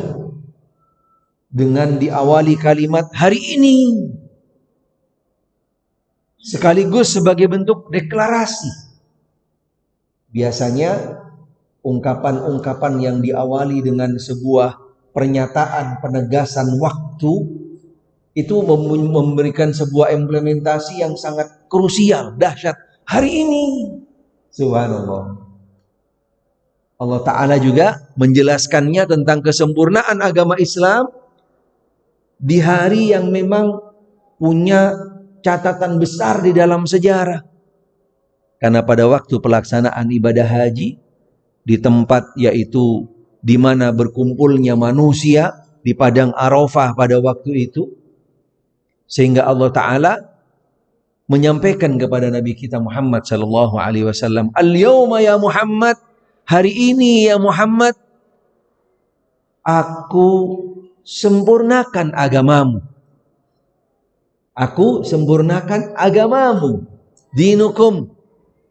dengan diawali kalimat hari ini, sekaligus sebagai bentuk deklarasi. Biasanya ungkapan-ungkapan yang diawali dengan sebuah pernyataan penegasan waktu itu memberikan sebuah implementasi yang sangat krusial, dahsyat. Hari ini, subhanallah, Allah Ta'ala juga menjelaskannya tentang kesempurnaan agama Islam di hari yang memang punya catatan besar di dalam sejarah. Karena pada waktu pelaksanaan ibadah haji di tempat yaitu di mana berkumpulnya manusia di padang Arafah pada waktu itu, sehingga Allah Ta'ala menyampaikan kepada Nabi kita Muhammad sallallahu alaihi wasallam, Al-yawma ya Muhammad, hari ini ya Muhammad, aku sempurnakan agamamu. Aku sempurnakan agamamu. Dinukum,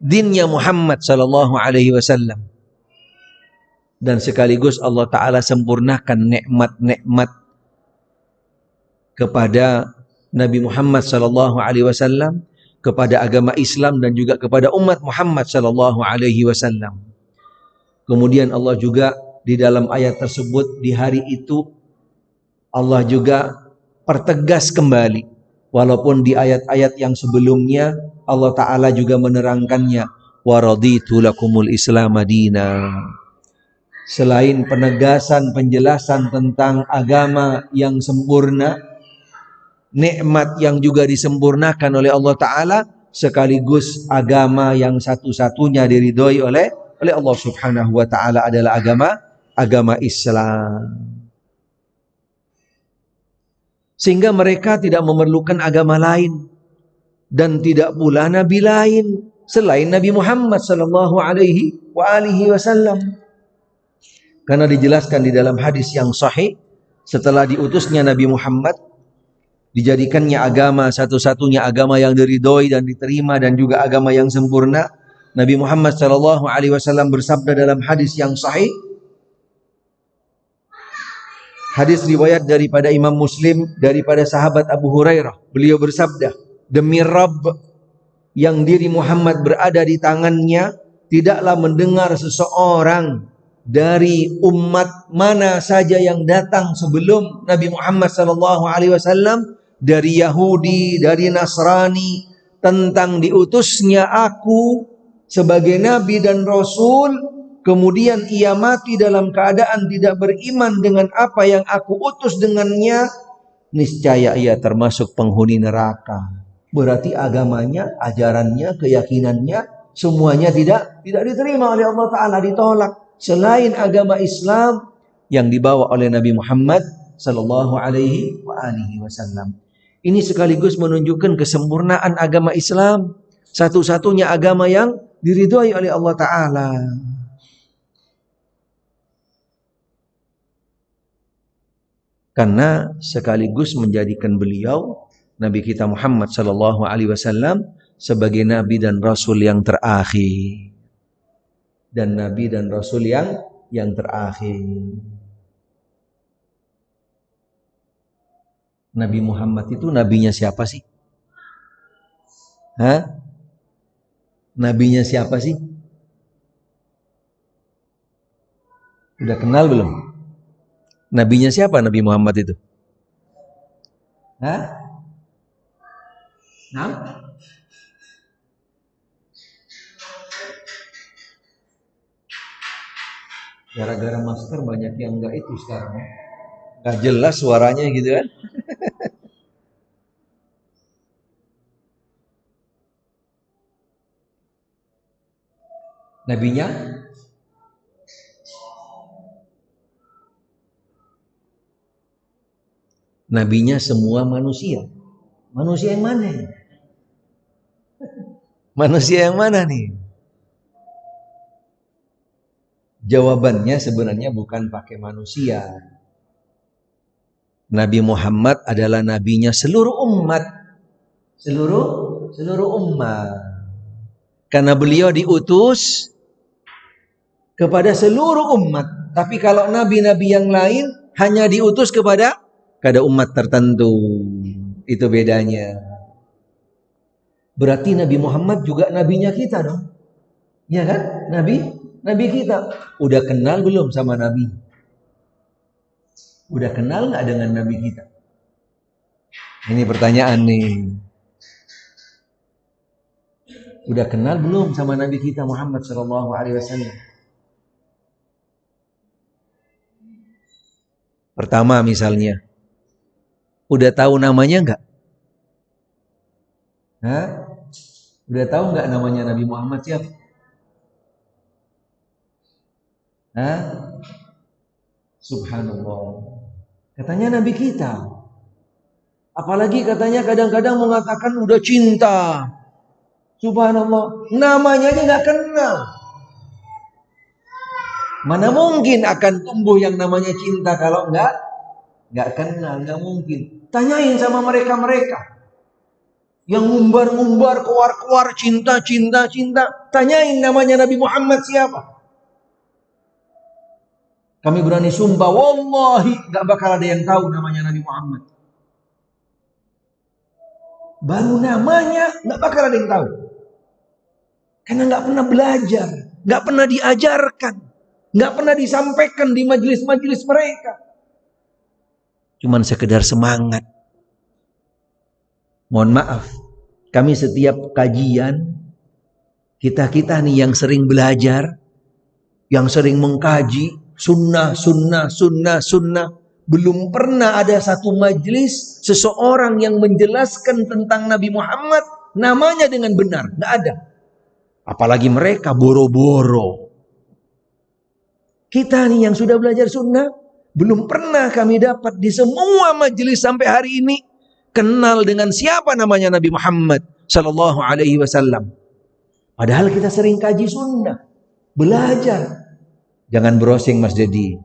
dinnya Muhammad sallallahu alaihi wasallam. Dan sekaligus Allah Ta'ala sempurnakan nikmat-nikmat kepada Nabi Muhammad sallallahu alaihi wasallam, kepada agama Islam dan juga kepada umat Muhammad sallallahu alaihi wasallam. Kemudian Allah juga di dalam ayat tersebut, di hari itu Allah juga pertegas kembali, walaupun di ayat-ayat yang sebelumnya Allah Ta'ala juga menerangkannya, wa raditu lakumul Islam madina. Selain penegasan penjelasan tentang agama yang sempurna, nikmat yang juga disempurnakan oleh Allah Ta'ala, sekaligus agama yang satu-satunya diridhoi oleh Allah Subhanahu wa Ta'ala adalah agama Islam. Sehingga mereka tidak memerlukan agama lain dan tidak pula nabi lain selain Nabi Muhammad sallallahu alaihi wasallam. Karena dijelaskan di dalam hadis yang sahih, setelah diutusnya Nabi Muhammad, dijadikannya agama satu-satunya agama yang diridhoi dan diterima dan juga agama yang sempurna. Nabi Muhammad sallallahu alaihi wasallam bersabda dalam hadis yang sahih, hadis riwayat daripada Imam Muslim daripada sahabat Abu Hurairah. Beliau bersabda, demi Rabb yang diri Muhammad berada di tangannya, tidaklah mendengar seseorang dari umat mana saja yang datang sebelum Nabi Muhammad sallallahu alaihi wasallam, dari Yahudi, dari Nasrani, tentang diutusnya aku sebagai nabi dan rasul, kemudian ia mati dalam keadaan tidak beriman dengan apa yang aku utus dengannya, niscaya ia termasuk penghuni neraka. Berarti agamanya, ajarannya, keyakinannya semuanya tidak diterima oleh Allah Ta'ala, ditolak. Selain agama Islam yang dibawa oleh Nabi Muhammad sallallahu alaihi wasallam. Ini sekaligus menunjukkan kesempurnaan agama Islam, satu-satunya agama yang diridhoi oleh Allah Ta'ala. Karena sekaligus menjadikan beliau, Nabi kita Muhammad sallallahu alaihi wasallam, sebagai nabi dan rasul yang terakhir. Dan nabi dan rasul yang terakhir. Nabi Muhammad itu nabinya siapa sih? Nabinya siapa sih? Udah kenal belum? Nabinya siapa Nabi Muhammad itu? Nah? Gara-gara masker banyak yang enggak itu sekarang. Enggak jelas suaranya gitu kan. Nabinya semua manusia. Manusia yang mana? Manusia yang mana nih? Jawabannya sebenarnya bukan pakai manusia. Nabi Muhammad adalah nabinya seluruh umat. Seluruh umat. Karena beliau diutus kepada seluruh umat. Tapi kalau nabi-nabi yang lain hanya diutus kepada umat tertentu. Itu bedanya. Berarti Nabi Muhammad juga nabinya kita dong. Ya kan? Nabi kita. Udah kenal belum sama Nabi? Udah kenal nggak dengan Nabi kita? Ini pertanyaan nih. Udah kenal belum sama Nabi kita Muhammad sallallahu alaihi wasallam? Pertama misalnya, udah tahu namanya nggak? Udah tahu nggak namanya Nabi Muhammad siapa? Subhanallah. Katanya Nabi kita. Apalagi katanya kadang-kadang mengatakan udah cinta. Subhanallah. Namanya aja nggak kenal. Mana mungkin akan tumbuh yang namanya cinta kalau nggak kenal, nggak mungkin. Tanyain sama mereka yang ngumbar-ngumbar, keluar-keluar cinta, cinta, cinta. Tanyain namanya Nabi Muhammad siapa? Kami berani sumpah, wallahi nggak bakal ada yang tahu namanya Nabi Muhammad. Baru namanya nggak bakal ada yang tahu, karena nggak pernah belajar, nggak pernah diajarkan, nggak pernah disampaikan di majelis-majelis mereka. Cuman sekedar semangat. Mohon maaf, kami setiap kajian, kita nih yang sering belajar, yang sering mengkaji sunnah, belum pernah ada satu majelis seseorang yang menjelaskan tentang Nabi Muhammad namanya dengan benar. Nggak ada. Apalagi mereka boro-boro. Kita nih yang sudah belajar sunnah, belum pernah kami dapat di semua majelis sampai hari ini kenal dengan siapa namanya Nabi Muhammad Sallallahu Alaihi Wasallam. Padahal kita sering kaji sunnah, belajar. Jangan browsing Mas Dedi.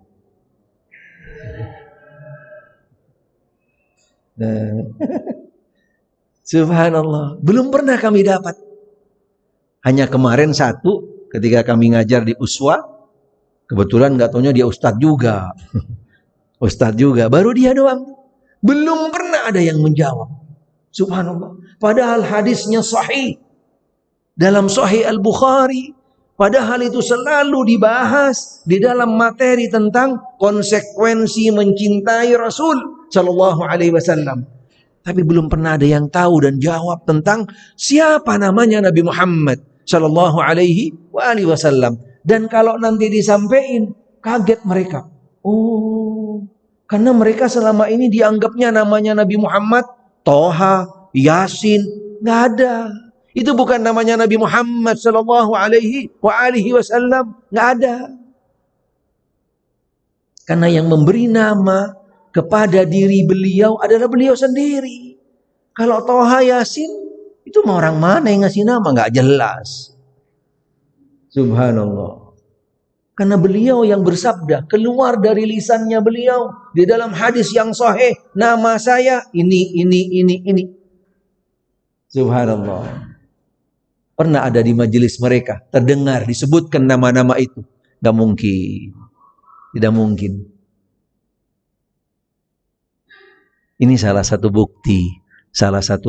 Subhanallah, belum pernah kami dapat. Hanya kemarin satu, ketika kami ngajar di Uswa, kebetulan nggak taunya dia ustadz juga. Ustadz juga, baru dia doang. Belum pernah ada yang menjawab. Subhanallah. Padahal hadisnya sahih. Dalam Sahih Al-Bukhari. Padahal itu selalu dibahas di dalam materi tentang konsekuensi mencintai Rasul Sallallahu Alaihi Wasallam. Tapi belum pernah ada yang tahu dan jawab tentang siapa namanya Nabi Muhammad Sallallahu Alaihi Wasallam. Dan kalau nanti disampaikan, kaget mereka. Oh, karena mereka selama ini dianggapnya namanya Nabi Muhammad Toha, Yasin, nggak ada. Itu bukan namanya Nabi Muhammad Sallallahu Alaihi Wasallam, nggak ada. Karena yang memberi nama kepada diri beliau adalah beliau sendiri. Kalau Toha, Yasin, itu orang mana yang ngasih nama? Nggak jelas. Subhanallah. Karena beliau yang bersabda, keluar dari lisannya beliau di dalam hadis yang sahih, nama saya ini. Subhanallah. Pernah ada di majelis mereka, terdengar disebutkan nama-nama itu? Gak mungkin. Tidak mungkin. Ini salah satu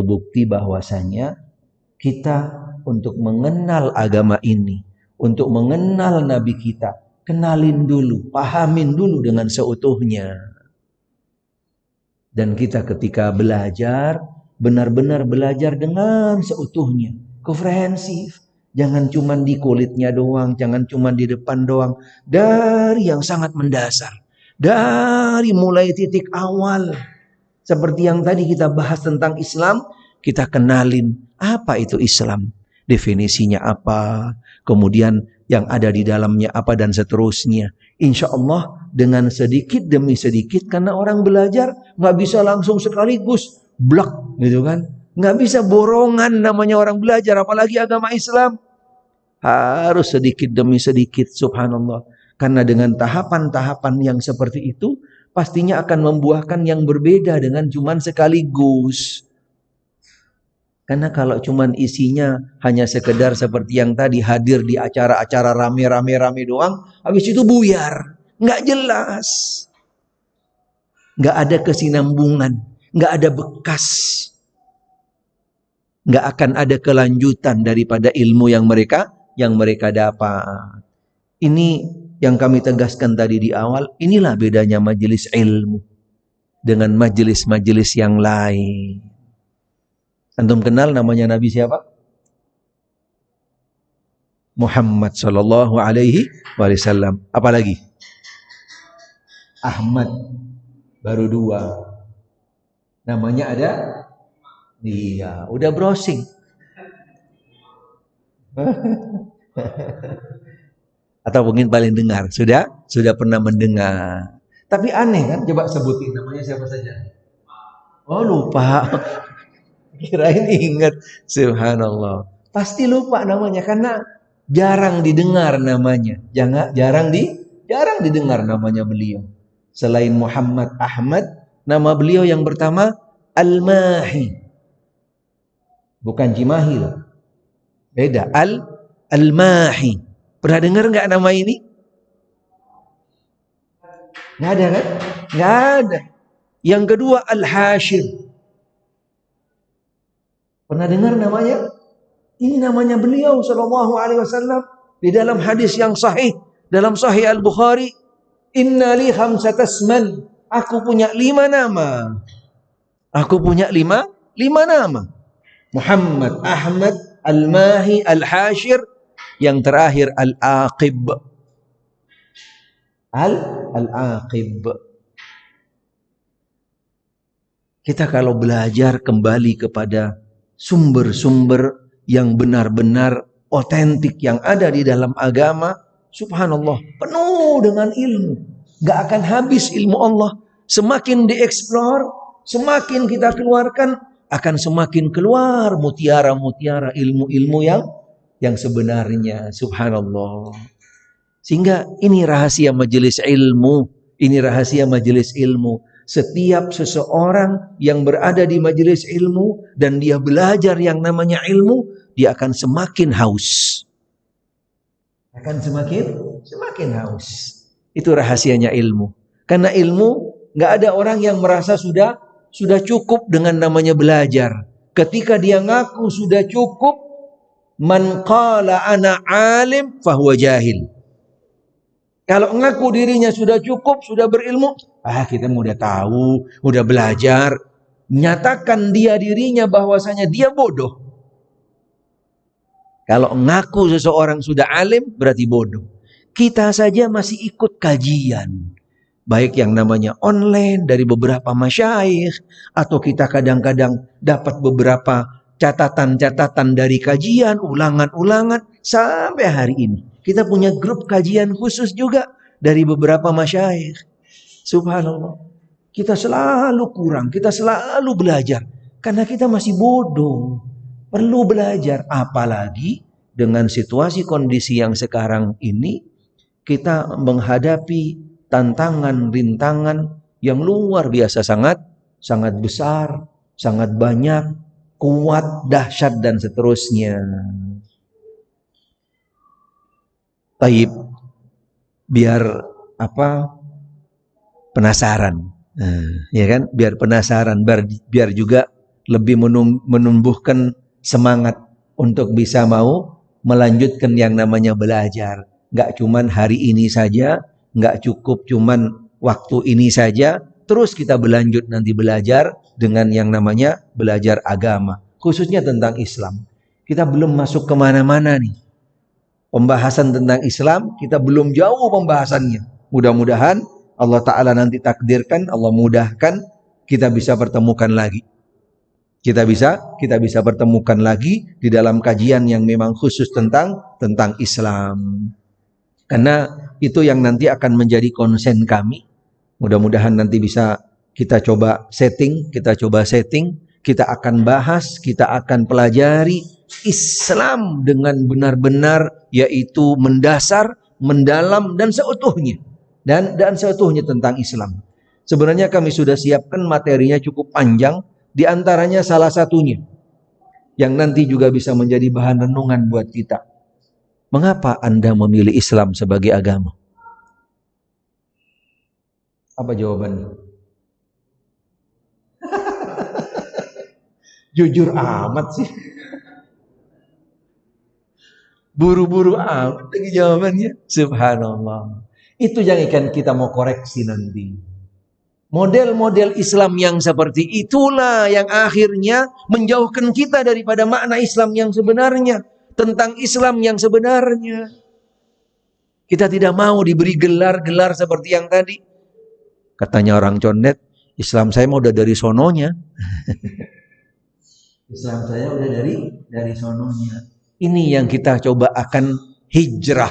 bukti bahwasanya kita untuk mengenal agama ini, untuk mengenal Nabi kita, kenalin dulu, pahamin dulu dengan seutuhnya. Dan kita ketika belajar, benar-benar belajar dengan seutuhnya, komprehensif. Jangan cuma di kulitnya doang, jangan cuma di depan doang. Dari yang sangat mendasar. Dari mulai titik awal. Seperti yang tadi kita bahas tentang Islam, kita kenalin apa itu Islam. Definisinya apa, kemudian yang ada di dalamnya apa, dan seterusnya. Insya Allah dengan sedikit demi sedikit, karena orang belajar nggak bisa langsung sekaligus blok gitu kan. Nggak bisa borongan namanya orang belajar, apalagi agama Islam. Harus sedikit demi sedikit, subhanallah. Karena dengan tahapan-tahapan yang seperti itu, pastinya akan membuahkan yang berbeda dengan cuman sekaligus. Karena kalau cuman isinya hanya sekedar seperti yang tadi, hadir di acara-acara rame-rame doang, habis itu buyar. Nggak jelas. Nggak ada kesinambungan. Nggak ada bekas. Nggak akan ada kelanjutan daripada ilmu yang mereka dapat. Ini yang kami tegaskan tadi di awal. Inilah bedanya majelis ilmu dengan majelis-majelis yang lain. Antum kenal namanya Nabi siapa? Muhammad Sallallahu Alaihi Wasallam. Apalagi? Ahmad. Baru 2. Namanya ada? Iya, udah browsing. Atau mungkin paling dengar, sudah pernah mendengar. Tapi aneh kan, coba sebutin namanya siapa saja. Oh, lupa. Kirain ingat. Subhanallah. Pasti lupa namanya karena jarang didengar namanya. Jarang Jarang didengar namanya beliau. Selain Muhammad Ahmad, nama beliau yang pertama Al-Mahi. Bukan Cimahi loh. Beda. Al-Mahi. Pernah dengar nggak nama ini? Nggak ada kan? Nggak ada. Yang kedua Al-Hashir. Pernah dengar namanya? Ini namanya beliau sallallahu alaihi wasallam di dalam hadis yang sahih dalam Sahih Al-Bukhari, inna li khamsatasman. Aku punya 5 nama. Aku punya lima nama. Muhammad, Ahmad, Al-Mahi, Al-Hashir, yang terakhir Al-Aqib. Al-Aqib. Kita kalau belajar kembali kepada sumber-sumber yang benar-benar otentik yang ada di dalam agama, subhanallah, penuh dengan ilmu. Gak akan habis ilmu Allah. Semakin dieksplor, semakin kita keluarkan, akan semakin keluar mutiara-mutiara ilmu-ilmu yang sebenarnya, subhanallah. Sehingga ini rahasia majelis ilmu, ini rahasia majelis ilmu. Setiap seseorang yang berada di majelis ilmu dan dia belajar yang namanya ilmu, dia akan semakin haus. Akan semakin haus. Itu rahasianya ilmu. Karena ilmu, nggak ada orang yang merasa sudah cukup dengan namanya belajar. Ketika dia ngaku sudah cukup, man qala ana alim fahuwa jahil. Kalau ngaku dirinya sudah cukup, sudah berilmu, kita udah tahu, udah belajar. Nyatakan dia dirinya bahwasanya dia bodoh. Kalau ngaku seseorang sudah alim, berarti bodoh. Kita saja masih ikut kajian. Baik yang namanya online dari beberapa masyayikh, atau kita kadang-kadang dapat beberapa catatan-catatan dari kajian, ulangan-ulangan, sampai hari ini. Kita punya grup kajian khusus juga dari beberapa masyayikh. Subhanallah. Kita selalu kurang, kita selalu belajar. Karena kita masih bodoh. Perlu belajar. Apalagi dengan situasi kondisi yang sekarang ini, kita menghadapi tantangan, rintangan yang luar biasa, sangat besar, sangat banyak, kuat, dahsyat, dan seterusnya. Taib, biar penasaran, ya kan? Biar penasaran, biar juga lebih menumbuhkan semangat untuk bisa mau melanjutkan yang namanya belajar. Nggak cuman hari ini saja, nggak cukup cuman waktu ini saja, terus kita berlanjut nanti belajar dengan yang namanya belajar agama, khususnya tentang Islam. Kita belum masuk kemana-mana nih. Pembahasan tentang Islam, kita belum jauh pembahasannya. Mudah-mudahan Allah Ta'ala nanti takdirkan, Allah mudahkan, kita bisa pertemukan lagi. Kita bisa pertemukan lagi di dalam kajian yang memang khusus tentang Islam. Karena itu yang nanti akan menjadi konsen kami. Mudah-mudahan nanti bisa kita coba setting, kita akan bahas, kita akan pelajari Islam dengan benar-benar, yaitu mendasar, mendalam, dan seutuhnya. Dan seutuhnya tentang Islam. Sebenarnya kami sudah siapkan materinya cukup panjang, di antaranya salah satunya yang nanti juga bisa menjadi bahan renungan buat kita. Mengapa Anda memilih Islam sebagai agama? Apa jawabannya? Jujur amat sih. Buru-buru amat lagi jawabannya. Subhanallah. Itu yang akan kita mau koreksi nanti. Model-model Islam yang seperti itulah yang akhirnya menjauhkan kita daripada makna Islam yang sebenarnya. Tentang Islam yang sebenarnya. Kita tidak mau diberi gelar-gelar seperti yang tadi. Katanya orang condet, Islam saya mau udah dari sononya. Islam saya udah dari sononya. Ini yang kita coba akan hijrah.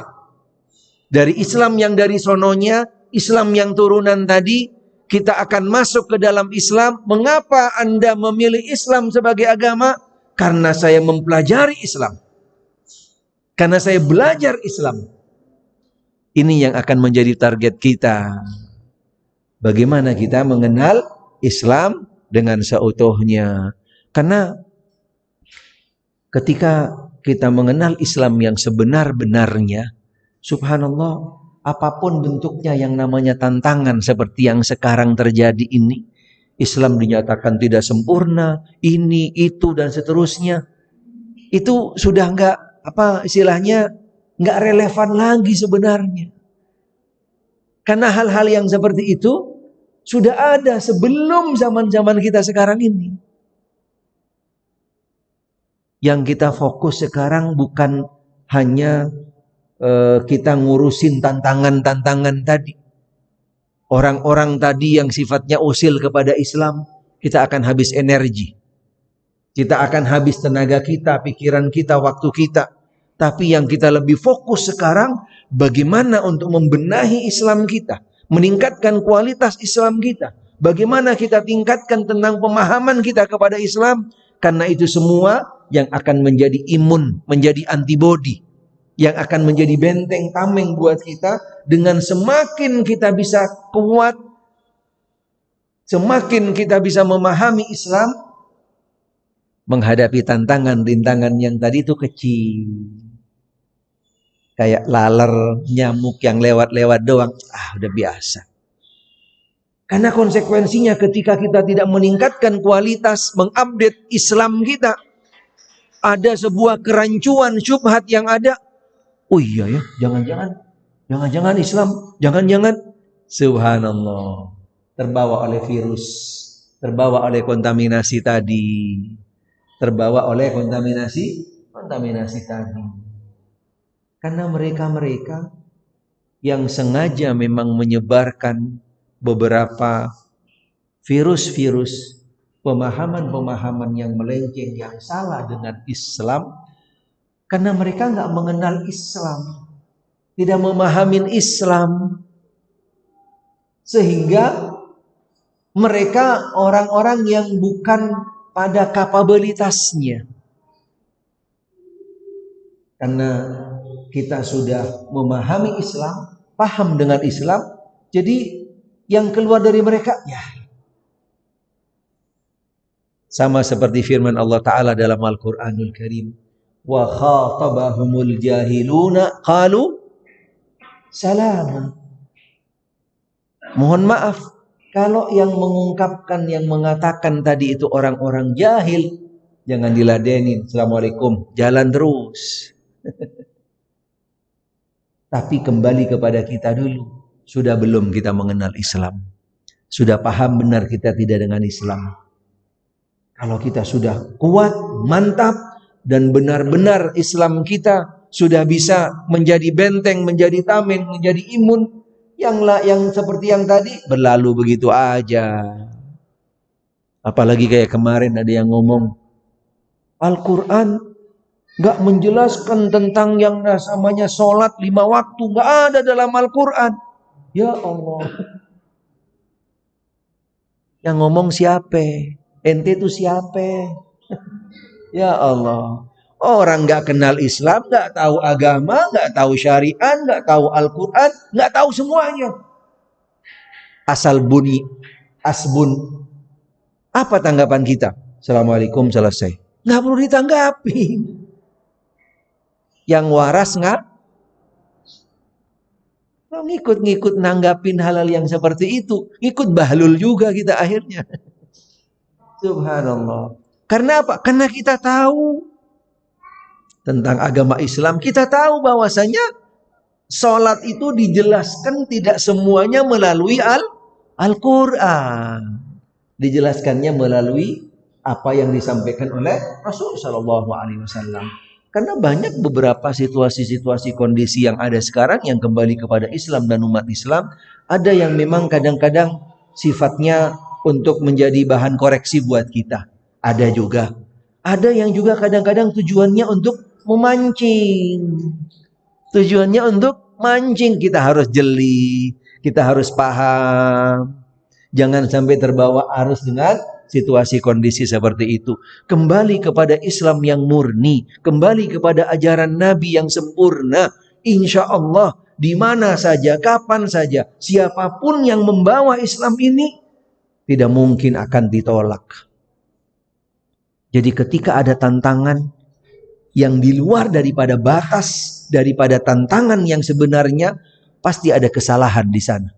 Dari Islam yang dari sononya, Islam yang turunan tadi, kita akan masuk ke dalam Islam. Mengapa Anda memilih Islam sebagai agama? Karena saya mempelajari Islam. Karena saya belajar Islam. Ini yang akan menjadi target kita. Bagaimana kita mengenal Islam dengan seutuhnya. Karena ketika kita mengenal Islam yang sebenar-benarnya, subhanallah, apapun bentuknya yang namanya tantangan seperti yang sekarang terjadi ini, Islam dinyatakan tidak sempurna, ini, itu, dan seterusnya. Itu sudah nggak relevan lagi sebenarnya. Karena hal-hal yang seperti itu sudah ada sebelum zaman-zaman kita sekarang ini. Yang kita fokus sekarang bukan hanya kita ngurusin tantangan-tantangan tadi. Orang-orang tadi yang sifatnya usil kepada Islam, kita akan habis energi. Kita akan habis tenaga kita, pikiran kita, waktu kita. Tapi yang kita lebih fokus sekarang, bagaimana untuk membenahi Islam kita, meningkatkan kualitas Islam kita, bagaimana kita tingkatkan tentang pemahaman kita kepada Islam, karena itu semua yang akan menjadi imun, menjadi antibodi, yang akan menjadi benteng tameng buat kita. Dengan semakin kita bisa kuat, semakin kita bisa memahami Islam, menghadapi tantangan-rintangan yang tadi itu kecil. Kayak laler, nyamuk yang lewat-lewat doang. Udah biasa. Karena konsekuensinya ketika kita tidak meningkatkan kualitas, mengupdate Islam kita, ada sebuah kerancuan syubhat yang ada. Oh iya ya, jangan-jangan Islam, jangan-jangan, subhanallah, terbawa oleh virus, terbawa oleh kontaminasi tadi, terbawa oleh kontaminasi tadi. Karena mereka yang sengaja memang menyebarkan beberapa virus-virus, pemahaman-pemahaman yang melenceng, yang salah dengan Islam, karena mereka nggak mengenal Islam, tidak memahami Islam, sehingga mereka orang-orang yang bukan pada kapabilitasnya. Karena kita sudah memahami Islam, paham dengan Islam, jadi yang keluar dari mereka, ya sama seperti firman Allah Ta'ala dalam Al-Quranul Karim, wa khatabahumul jahiluna qalu salama. Mohon maaf, kalau yang mengungkapkan, yang mengatakan tadi itu orang-orang jahil, jangan diladenin, assalamualaikum, jalan terus. Tapi kembali kepada kita dulu. Sudah belum kita mengenal Islam? Sudah paham benar kita tidak dengan Islam? Kalau kita sudah kuat, mantap, dan benar-benar Islam kita sudah bisa menjadi benteng, menjadi tameng, menjadi imun, yang seperti yang tadi berlalu begitu aja. Apalagi kayak kemarin ada yang ngomong, Al-Quran gak menjelaskan tentang yang namanya sholat 5 waktu. Gak ada dalam Al-Quran. Ya Allah. Yang ngomong siapa? Ente itu siapa? Ya Allah. Orang gak kenal Islam, gak tahu agama, gak tahu syariat, gak tahu Al-Quran, gak tahu semuanya. Asal bunyi, asbun. Apa tanggapan kita? Assalamualaikum, selesai. Gak perlu ditanggapi. Yang waras ngikut-ngikut nanggapin hal-hal yang seperti itu, ikut bahlul juga kita akhirnya. Subhanallah. Karena apa? Karena kita tahu tentang agama Islam, kita tahu bahwasanya sholat itu dijelaskan tidak semuanya melalui Al-Quran, dijelaskannya melalui apa yang disampaikan oleh Rasul Shallallahu Alaihi Wasallam. Karena banyak beberapa situasi-situasi kondisi yang ada sekarang yang kembali kepada Islam dan umat Islam, ada yang memang kadang-kadang sifatnya untuk menjadi bahan koreksi buat kita. Ada juga. Ada yang juga kadang-kadang tujuannya untuk memancing. Tujuannya untuk mancing. Kita harus jeli, kita harus paham. Jangan sampai terbawa arus dengan situasi kondisi seperti itu. Kembali kepada Islam yang murni, kembali kepada ajaran Nabi yang sempurna. Insya Allah di mana saja, kapan saja, siapapun yang membawa Islam ini tidak mungkin akan ditolak. Jadi ketika ada tantangan yang di luar daripada batas, daripada tantangan yang sebenarnya, pasti ada kesalahan di sana.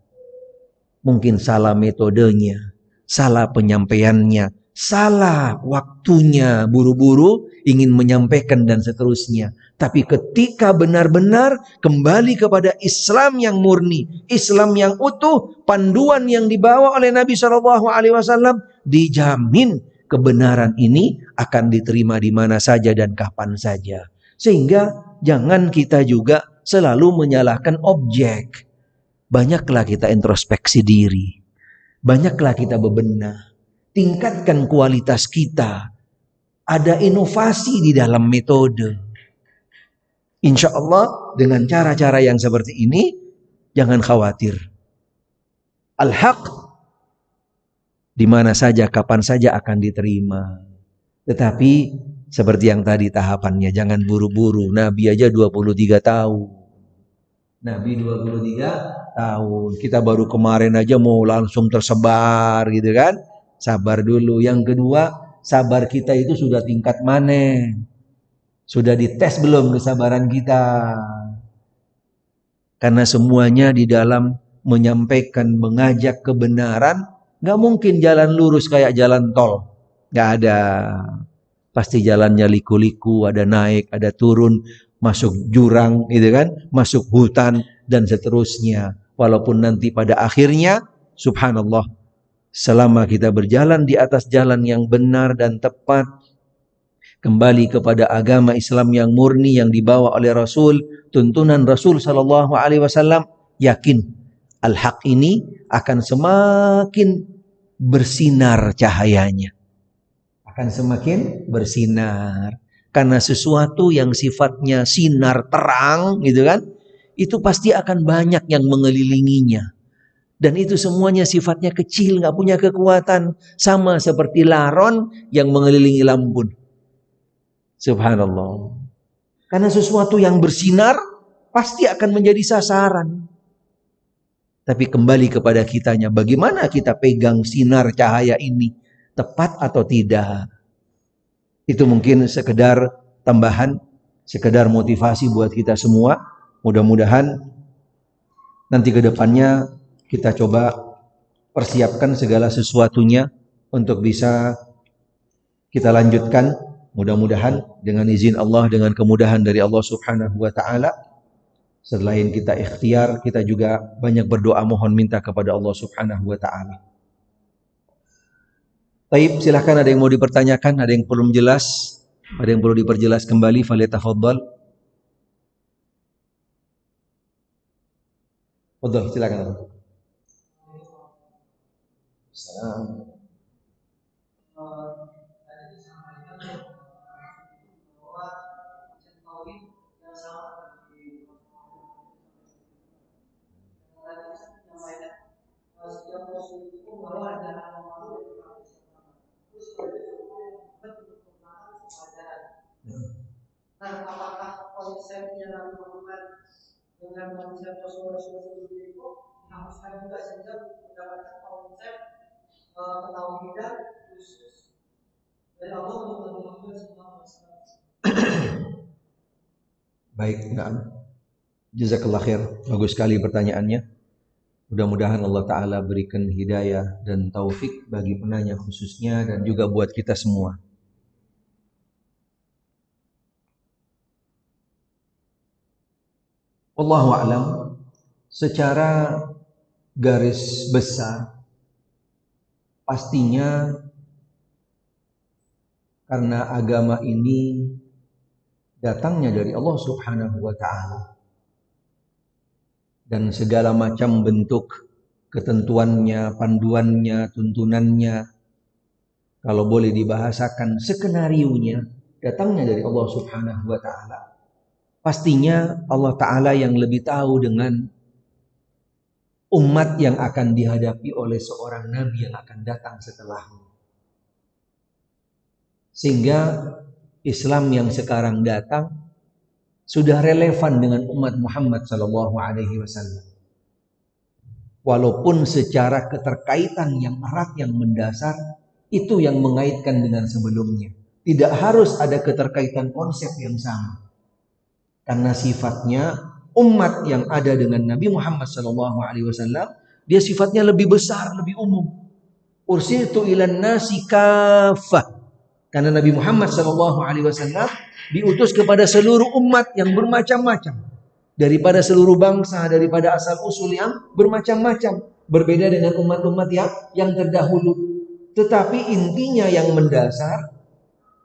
Mungkin salah metodenya, salah penyampaiannya, salah waktunya, buru-buru ingin menyampaikan dan seterusnya. Tapi ketika benar-benar kembali kepada Islam yang murni, Islam yang utuh, panduan yang dibawa oleh Nabi SAW, dijamin kebenaran ini akan diterima di mana saja dan kapan saja. Sehingga jangan kita juga selalu menyalahkan objek. Banyaklah kita introspeksi diri. Banyaklah kita bebenah. Tingkatkan kualitas kita. Ada inovasi di dalam metode. Insya Allah dengan cara-cara yang seperti ini, jangan khawatir. Al-haq di mana saja, kapan saja akan diterima. Tetapi seperti yang tadi tahapannya, jangan buru-buru. Nabi aja 23 tahun. Nabi 23 tahun. Kita baru kemarin aja mau langsung tersebar gitu kan. Sabar dulu. Yang kedua, sabar kita itu sudah tingkat mana? Sudah dites belum kesabaran kita? Karena semuanya di dalam menyampaikan, mengajak kebenaran, gak mungkin jalan lurus kayak jalan tol. Gak ada. Pasti jalannya liku-liku, ada naik, ada turun, masuk jurang gitu kan, masuk hutan dan seterusnya. Walaupun nanti pada akhirnya, subhanallah, selama kita berjalan di atas jalan yang benar dan tepat, kembali kepada agama Islam yang murni yang dibawa oleh Rasul, tuntunan Rasul sallallahu alaihi wasallam, yakin al-haq ini akan semakin bersinar cahayanya. Akan semakin bersinar. Karena sesuatu yang sifatnya sinar terang gitu kan, itu pasti akan banyak yang mengelilinginya. Dan itu semuanya sifatnya kecil, gak punya kekuatan. Sama seperti laron yang mengelilingi lampun. Subhanallah. Karena sesuatu yang bersinar pasti akan menjadi sasaran. Tapi kembali kepada kitanya, bagaimana kita pegang sinar cahaya ini, tepat atau tidak. Itu mungkin sekedar tambahan, sekedar motivasi buat kita semua. Mudah-mudahan nanti ke depannya kita coba persiapkan segala sesuatunya untuk bisa kita lanjutkan. Mudah-mudahan dengan izin Allah, dengan kemudahan dari Allah Subhanahu wa taala. Selain kita ikhtiar, kita juga banyak berdoa mohon minta kepada Allah Subhanahu wa taala. Baik, silahkan, ada yang mau dipertanyakan, ada yang belum jelas, ada yang perlu diperjelas kembali, falyatafaddal. Fadhal, silakan. Assalamualaikum. Nah, apakah konsepnya Nabi Muhammad dengan konsep Rasulullah SAW itu dihapuskan juga sehingga mendapatkan konsep ketauhidan khusus dari Allah untuk Nabi Muhammad SAW? Baik, jazakallah khair. Bagus sekali pertanyaannya. Mudah-mudahan Allah Ta'ala berikan hidayah dan taufik bagi penanya khususnya dan juga buat kita semua. Wallahu a'lam, secara garis besar pastinya karena agama ini datangnya dari Allah Subhanahu wa taala dan segala macam bentuk ketentuannya, panduannya, tuntunannya, kalau boleh dibahasakan skenarionya, datangnya dari Allah Subhanahu wa taala. Pastinya Allah Ta'ala yang lebih tahu dengan umat yang akan dihadapi oleh seorang Nabi yang akan datang setelahnya. Sehingga Islam yang sekarang datang sudah relevan dengan umat Muhammad sallallahu alaihi wasallam. Walaupun secara keterkaitan yang erat, yang mendasar, itu yang mengaitkan dengan sebelumnya. Tidak harus ada keterkaitan konsep yang sama. Karena sifatnya umat yang ada dengan Nabi Muhammad SAW, dia sifatnya lebih besar, lebih umum. Ursiltu ilan nasi kafah. Karena Nabi Muhammad SAW diutus kepada seluruh umat yang bermacam-macam. Daripada seluruh bangsa, daripada asal usul yang bermacam-macam. Berbeda dengan umat-umat yang terdahulu. Tetapi intinya yang mendasar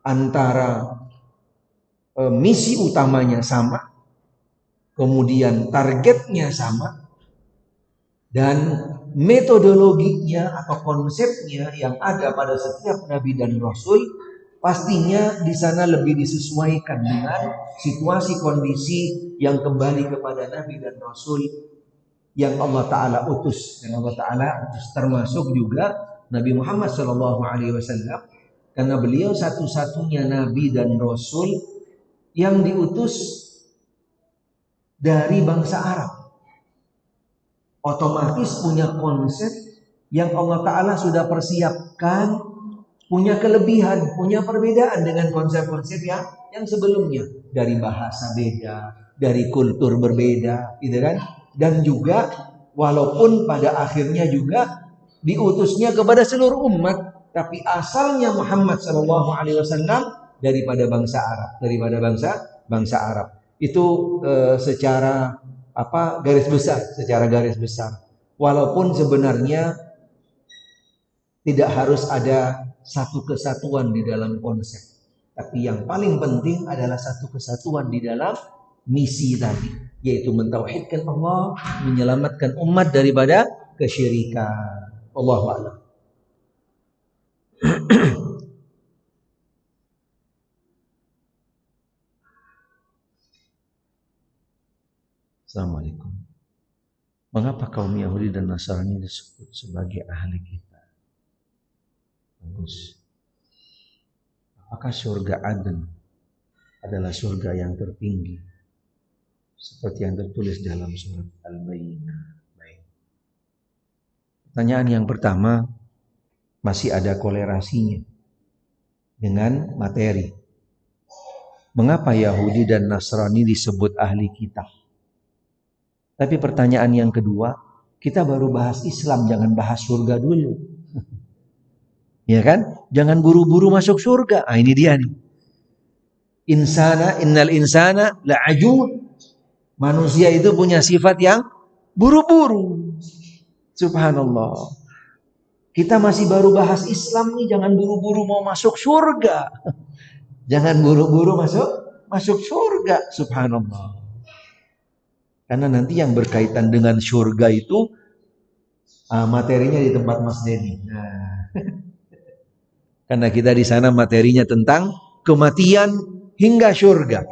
antara misi utamanya sama, kemudian targetnya sama, dan metodologinya atau konsepnya yang ada pada setiap nabi dan rasul pastinya di sana lebih disesuaikan dengan situasi kondisi yang kembali kepada nabi dan rasul yang Allah Ta'ala utus. Dan Allah Ta'ala utus termasuk juga Nabi Muhammad SAW, karena beliau satu-satunya nabi dan rasul yang diutus dari bangsa Arab. Otomatis punya konsep yang Allah Ta'ala sudah persiapkan, punya kelebihan, punya perbedaan dengan konsep-konsep yang sebelumnya. Dari bahasa beda, dari kultur berbeda, gitu kan? Dan juga walaupun pada akhirnya juga diutusnya kepada seluruh umat, tapi asalnya Muhammad SAW daripada bangsa Arab, bangsa Arab. Itu secara garis besar. Walaupun sebenarnya tidak harus ada satu kesatuan di dalam konsep, tapi yang paling penting adalah satu kesatuan di dalam misi tadi, yaitu mentauhidkan Allah, menyelamatkan umat daripada kesyirikan. Allahu a'lam. Assalamualaikum. Mengapa kaum Yahudi dan Nasrani disebut sebagai ahli kita? Bagus. Apakah surga Aden adalah surga yang tertinggi seperti yang tertulis dalam surat Al-Bayyinah? Baik. Pertanyaan yang pertama masih ada kolerasinya dengan materi. Mengapa Yahudi dan Nasrani disebut ahli kitab? Tapi pertanyaan yang kedua, kita baru bahas Islam, jangan bahas surga dulu. Ya kan? Jangan buru-buru masuk surga. Ah, ini dia nih. Innal insana la'ajul. Manusia itu punya sifat yang buru-buru. Subhanallah. Kita masih baru bahas Islam nih, jangan buru-buru mau masuk surga. Jangan buru-buru masuk surga. Subhanallah. Karena nanti yang berkaitan dengan surga itu materinya di tempat Mas Denny. Nah, karena kita di sana materinya tentang kematian hingga surga.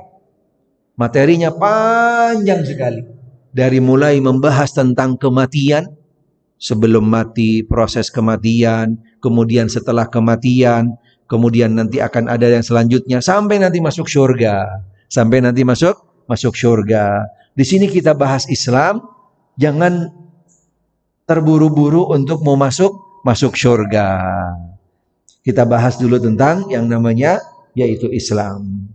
Materinya panjang sekali. Dari mulai membahas tentang kematian, sebelum mati, proses kematian, kemudian setelah kematian, kemudian nanti akan ada yang selanjutnya, sampai nanti masuk surga. Sampai nanti masuk surga. Di sini kita bahas Islam, jangan terburu-buru untuk mau masuk surga. Kita bahas dulu tentang yang namanya yaitu Islam.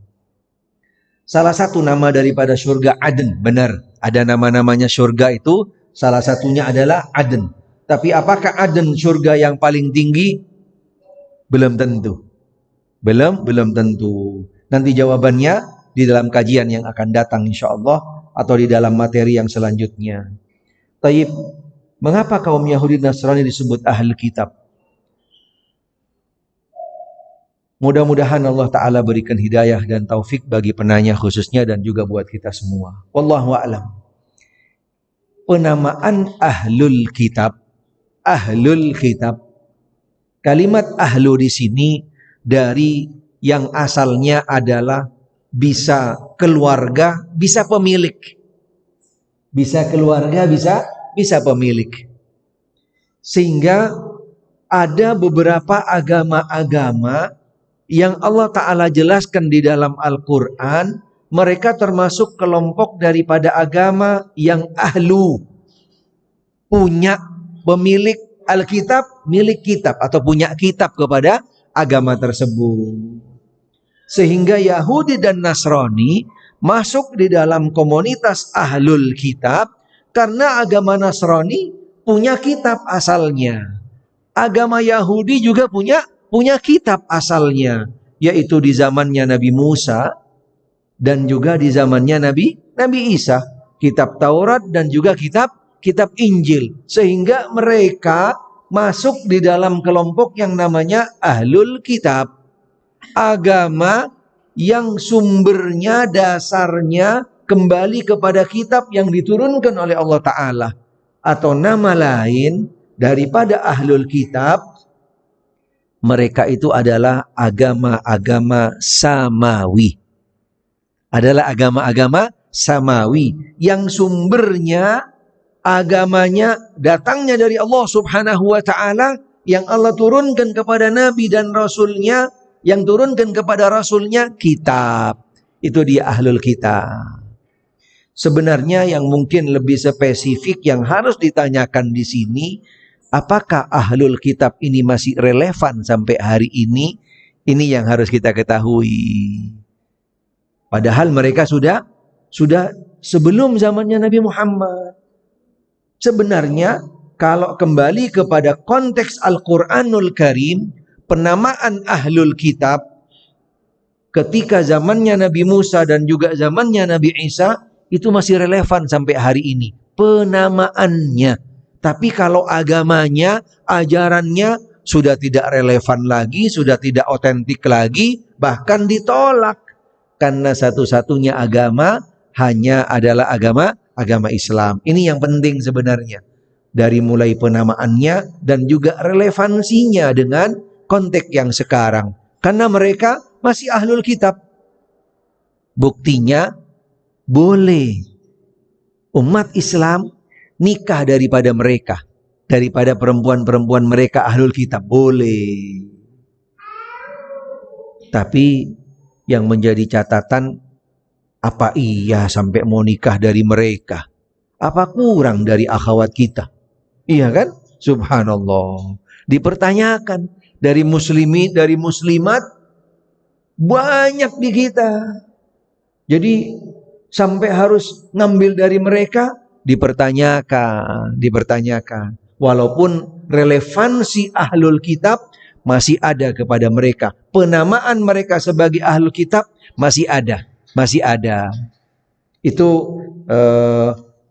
Salah satu nama daripada surga Aden, benar. Ada nama-namanya surga itu, salah satunya adalah Aden. Tapi apakah Aden surga yang paling tinggi? Belum tentu. Belum tentu. Nanti jawabannya di dalam kajian yang akan datang insyaallah, atau di dalam materi yang selanjutnya. Taib, mengapa kaum Yahudi dan Nasrani disebut ahli kitab? Mudah-mudahan Allah Ta'ala berikan hidayah dan taufik bagi penanya khususnya dan juga buat kita semua. Wallahu a'lam. Penamaan ahlul kitab, kalimat ahlu di sini dari yang asalnya adalah bisa keluarga, bisa pemilik. Bisa keluarga, bisa pemilik. Sehingga ada beberapa agama-agama yang Allah Ta'ala jelaskan di dalam Al-Quran mereka termasuk kelompok daripada agama yang ahlu, punya, pemilik Alkitab, milik kitab atau punya kitab kepada agama tersebut. Sehingga Yahudi dan Nasrani masuk di dalam komunitas ahlul kitab karena agama Nasrani punya kitab asalnya. Agama Yahudi juga punya kitab asalnya, yaitu di zamannya Nabi Musa dan juga di zamannya Nabi Isa, kitab Taurat dan juga kitab Injil. Sehingga mereka masuk di dalam kelompok yang namanya ahlul kitab. Agama yang sumbernya, dasarnya kembali kepada kitab yang diturunkan oleh Allah Ta'ala. Atau nama lain daripada ahlul kitab, mereka itu adalah agama-agama samawi. Adalah agama-agama samawi yang sumbernya, agamanya datangnya dari Allah Subhanahu wa Ta'ala, yang Allah turunkan kepada Nabi dan Rasulnya, yang turunkan kepada Rasulnya kitab. Itu dia ahlul kitab. Sebenarnya yang mungkin lebih spesifik yang harus ditanyakan di sini, apakah ahlul kitab ini masih relevan sampai hari ini? Ini yang harus kita ketahui. Padahal mereka sudah sebelum zamannya Nabi Muhammad. Sebenarnya kalau kembali kepada konteks Al-Quranul Karim, penamaan ahlul kitab ketika zamannya Nabi Musa dan juga zamannya Nabi Isa itu masih relevan sampai hari ini penamaannya. Tapi kalau agamanya, ajarannya sudah tidak relevan lagi, sudah tidak otentik lagi, bahkan ditolak. Karena satu-satunya agama hanya adalah agama Islam. Ini yang penting sebenarnya. Dari mulai penamaannya dan juga relevansinya dengan konteks yang sekarang. Karena mereka masih ahlul kitab. Buktinya boleh umat Islam nikah daripada mereka. Daripada perempuan-perempuan mereka ahlul kitab. Boleh. Tapi yang menjadi catatan, apa iya sampai mau nikah dari mereka? Apa kurang dari akhwat kita? Iya kan? Subhanallah. Dipertanyakan dari muslimin, dari muslimat banyak di kita. Jadi sampai harus ngambil dari mereka, dipertanyakan. Walaupun relevansi ahlul kitab masih ada kepada mereka. Penamaan mereka sebagai ahlul kitab masih ada. Itu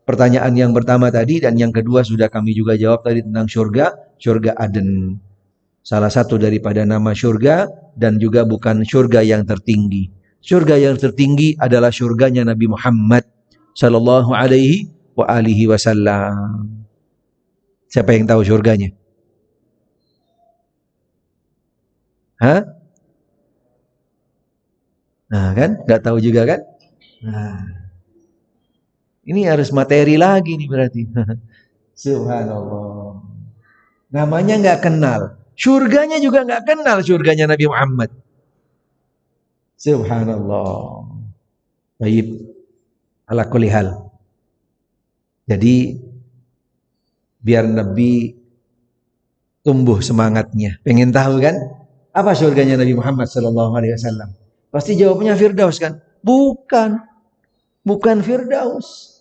pertanyaan yang pertama tadi, dan yang kedua sudah kami juga jawab tadi tentang surga Aden. Salah satu daripada nama surga, dan juga bukan surga yang tertinggi. Surga yang tertinggi adalah surganya Nabi Muhammad sallallahu alaihi wa alihi wasallam. Siapa yang tahu surganya? Hah? Nah kan, nggak tahu juga kan? Nah, ini harus materi lagi nih berarti. Subhanallah. Namanya nggak kenal, surganya juga nggak kenal, surganya Nabi Muhammad. Subhanallah. Baik, ala kulli hal. Jadi biar Nabi tumbuh semangatnya, pengen tahu kan apa surganya Nabi Muhammad sallallahu alaihi wasallam. Pasti jawabnya Firdaus kan? Bukan Firdaus.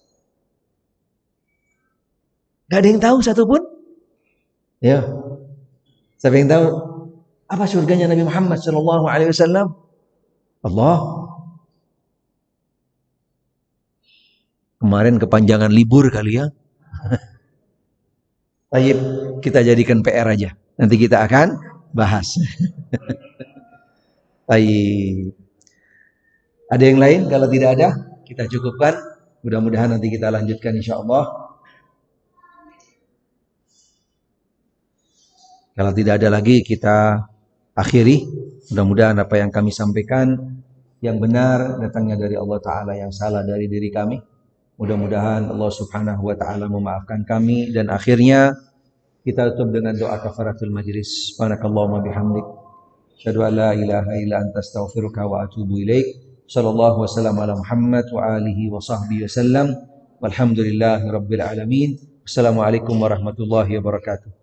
Gak ada yang tahu satupun. Ya. Siapa yang tahu apa surganya Nabi Muhammad sallallahu alaihi wasallam? Allah. Kemarin kepanjangan libur kali ya. Baik, kita jadikan PR aja. Nanti kita akan bahas. Baik. Ada yang lain? Kalau tidak ada, kita cukupkan. Mudah-mudahan nanti kita lanjutkan insyaallah. Kalau tidak ada lagi, kita akhiri. Mudah-mudahan apa yang kami sampaikan yang benar datangnya dari Allah Ta'ala, yang salah dari diri kami. Mudah-mudahan Allah Subhanahu wa Ta'ala memaafkan kami, dan akhirnya kita tutup dengan doa kafaratul majlis. Subhanakallahumma bihamdik, asyhadu an la ilaha illa anta astaghfiruka wa atubu ilaik. Sallallahu wasallam ala Muhammad wa alihi wa sahbihi wasallam. Walhamdulillahi rabbil alamin. Assalamualaikum warahmatullahi wabarakatuh.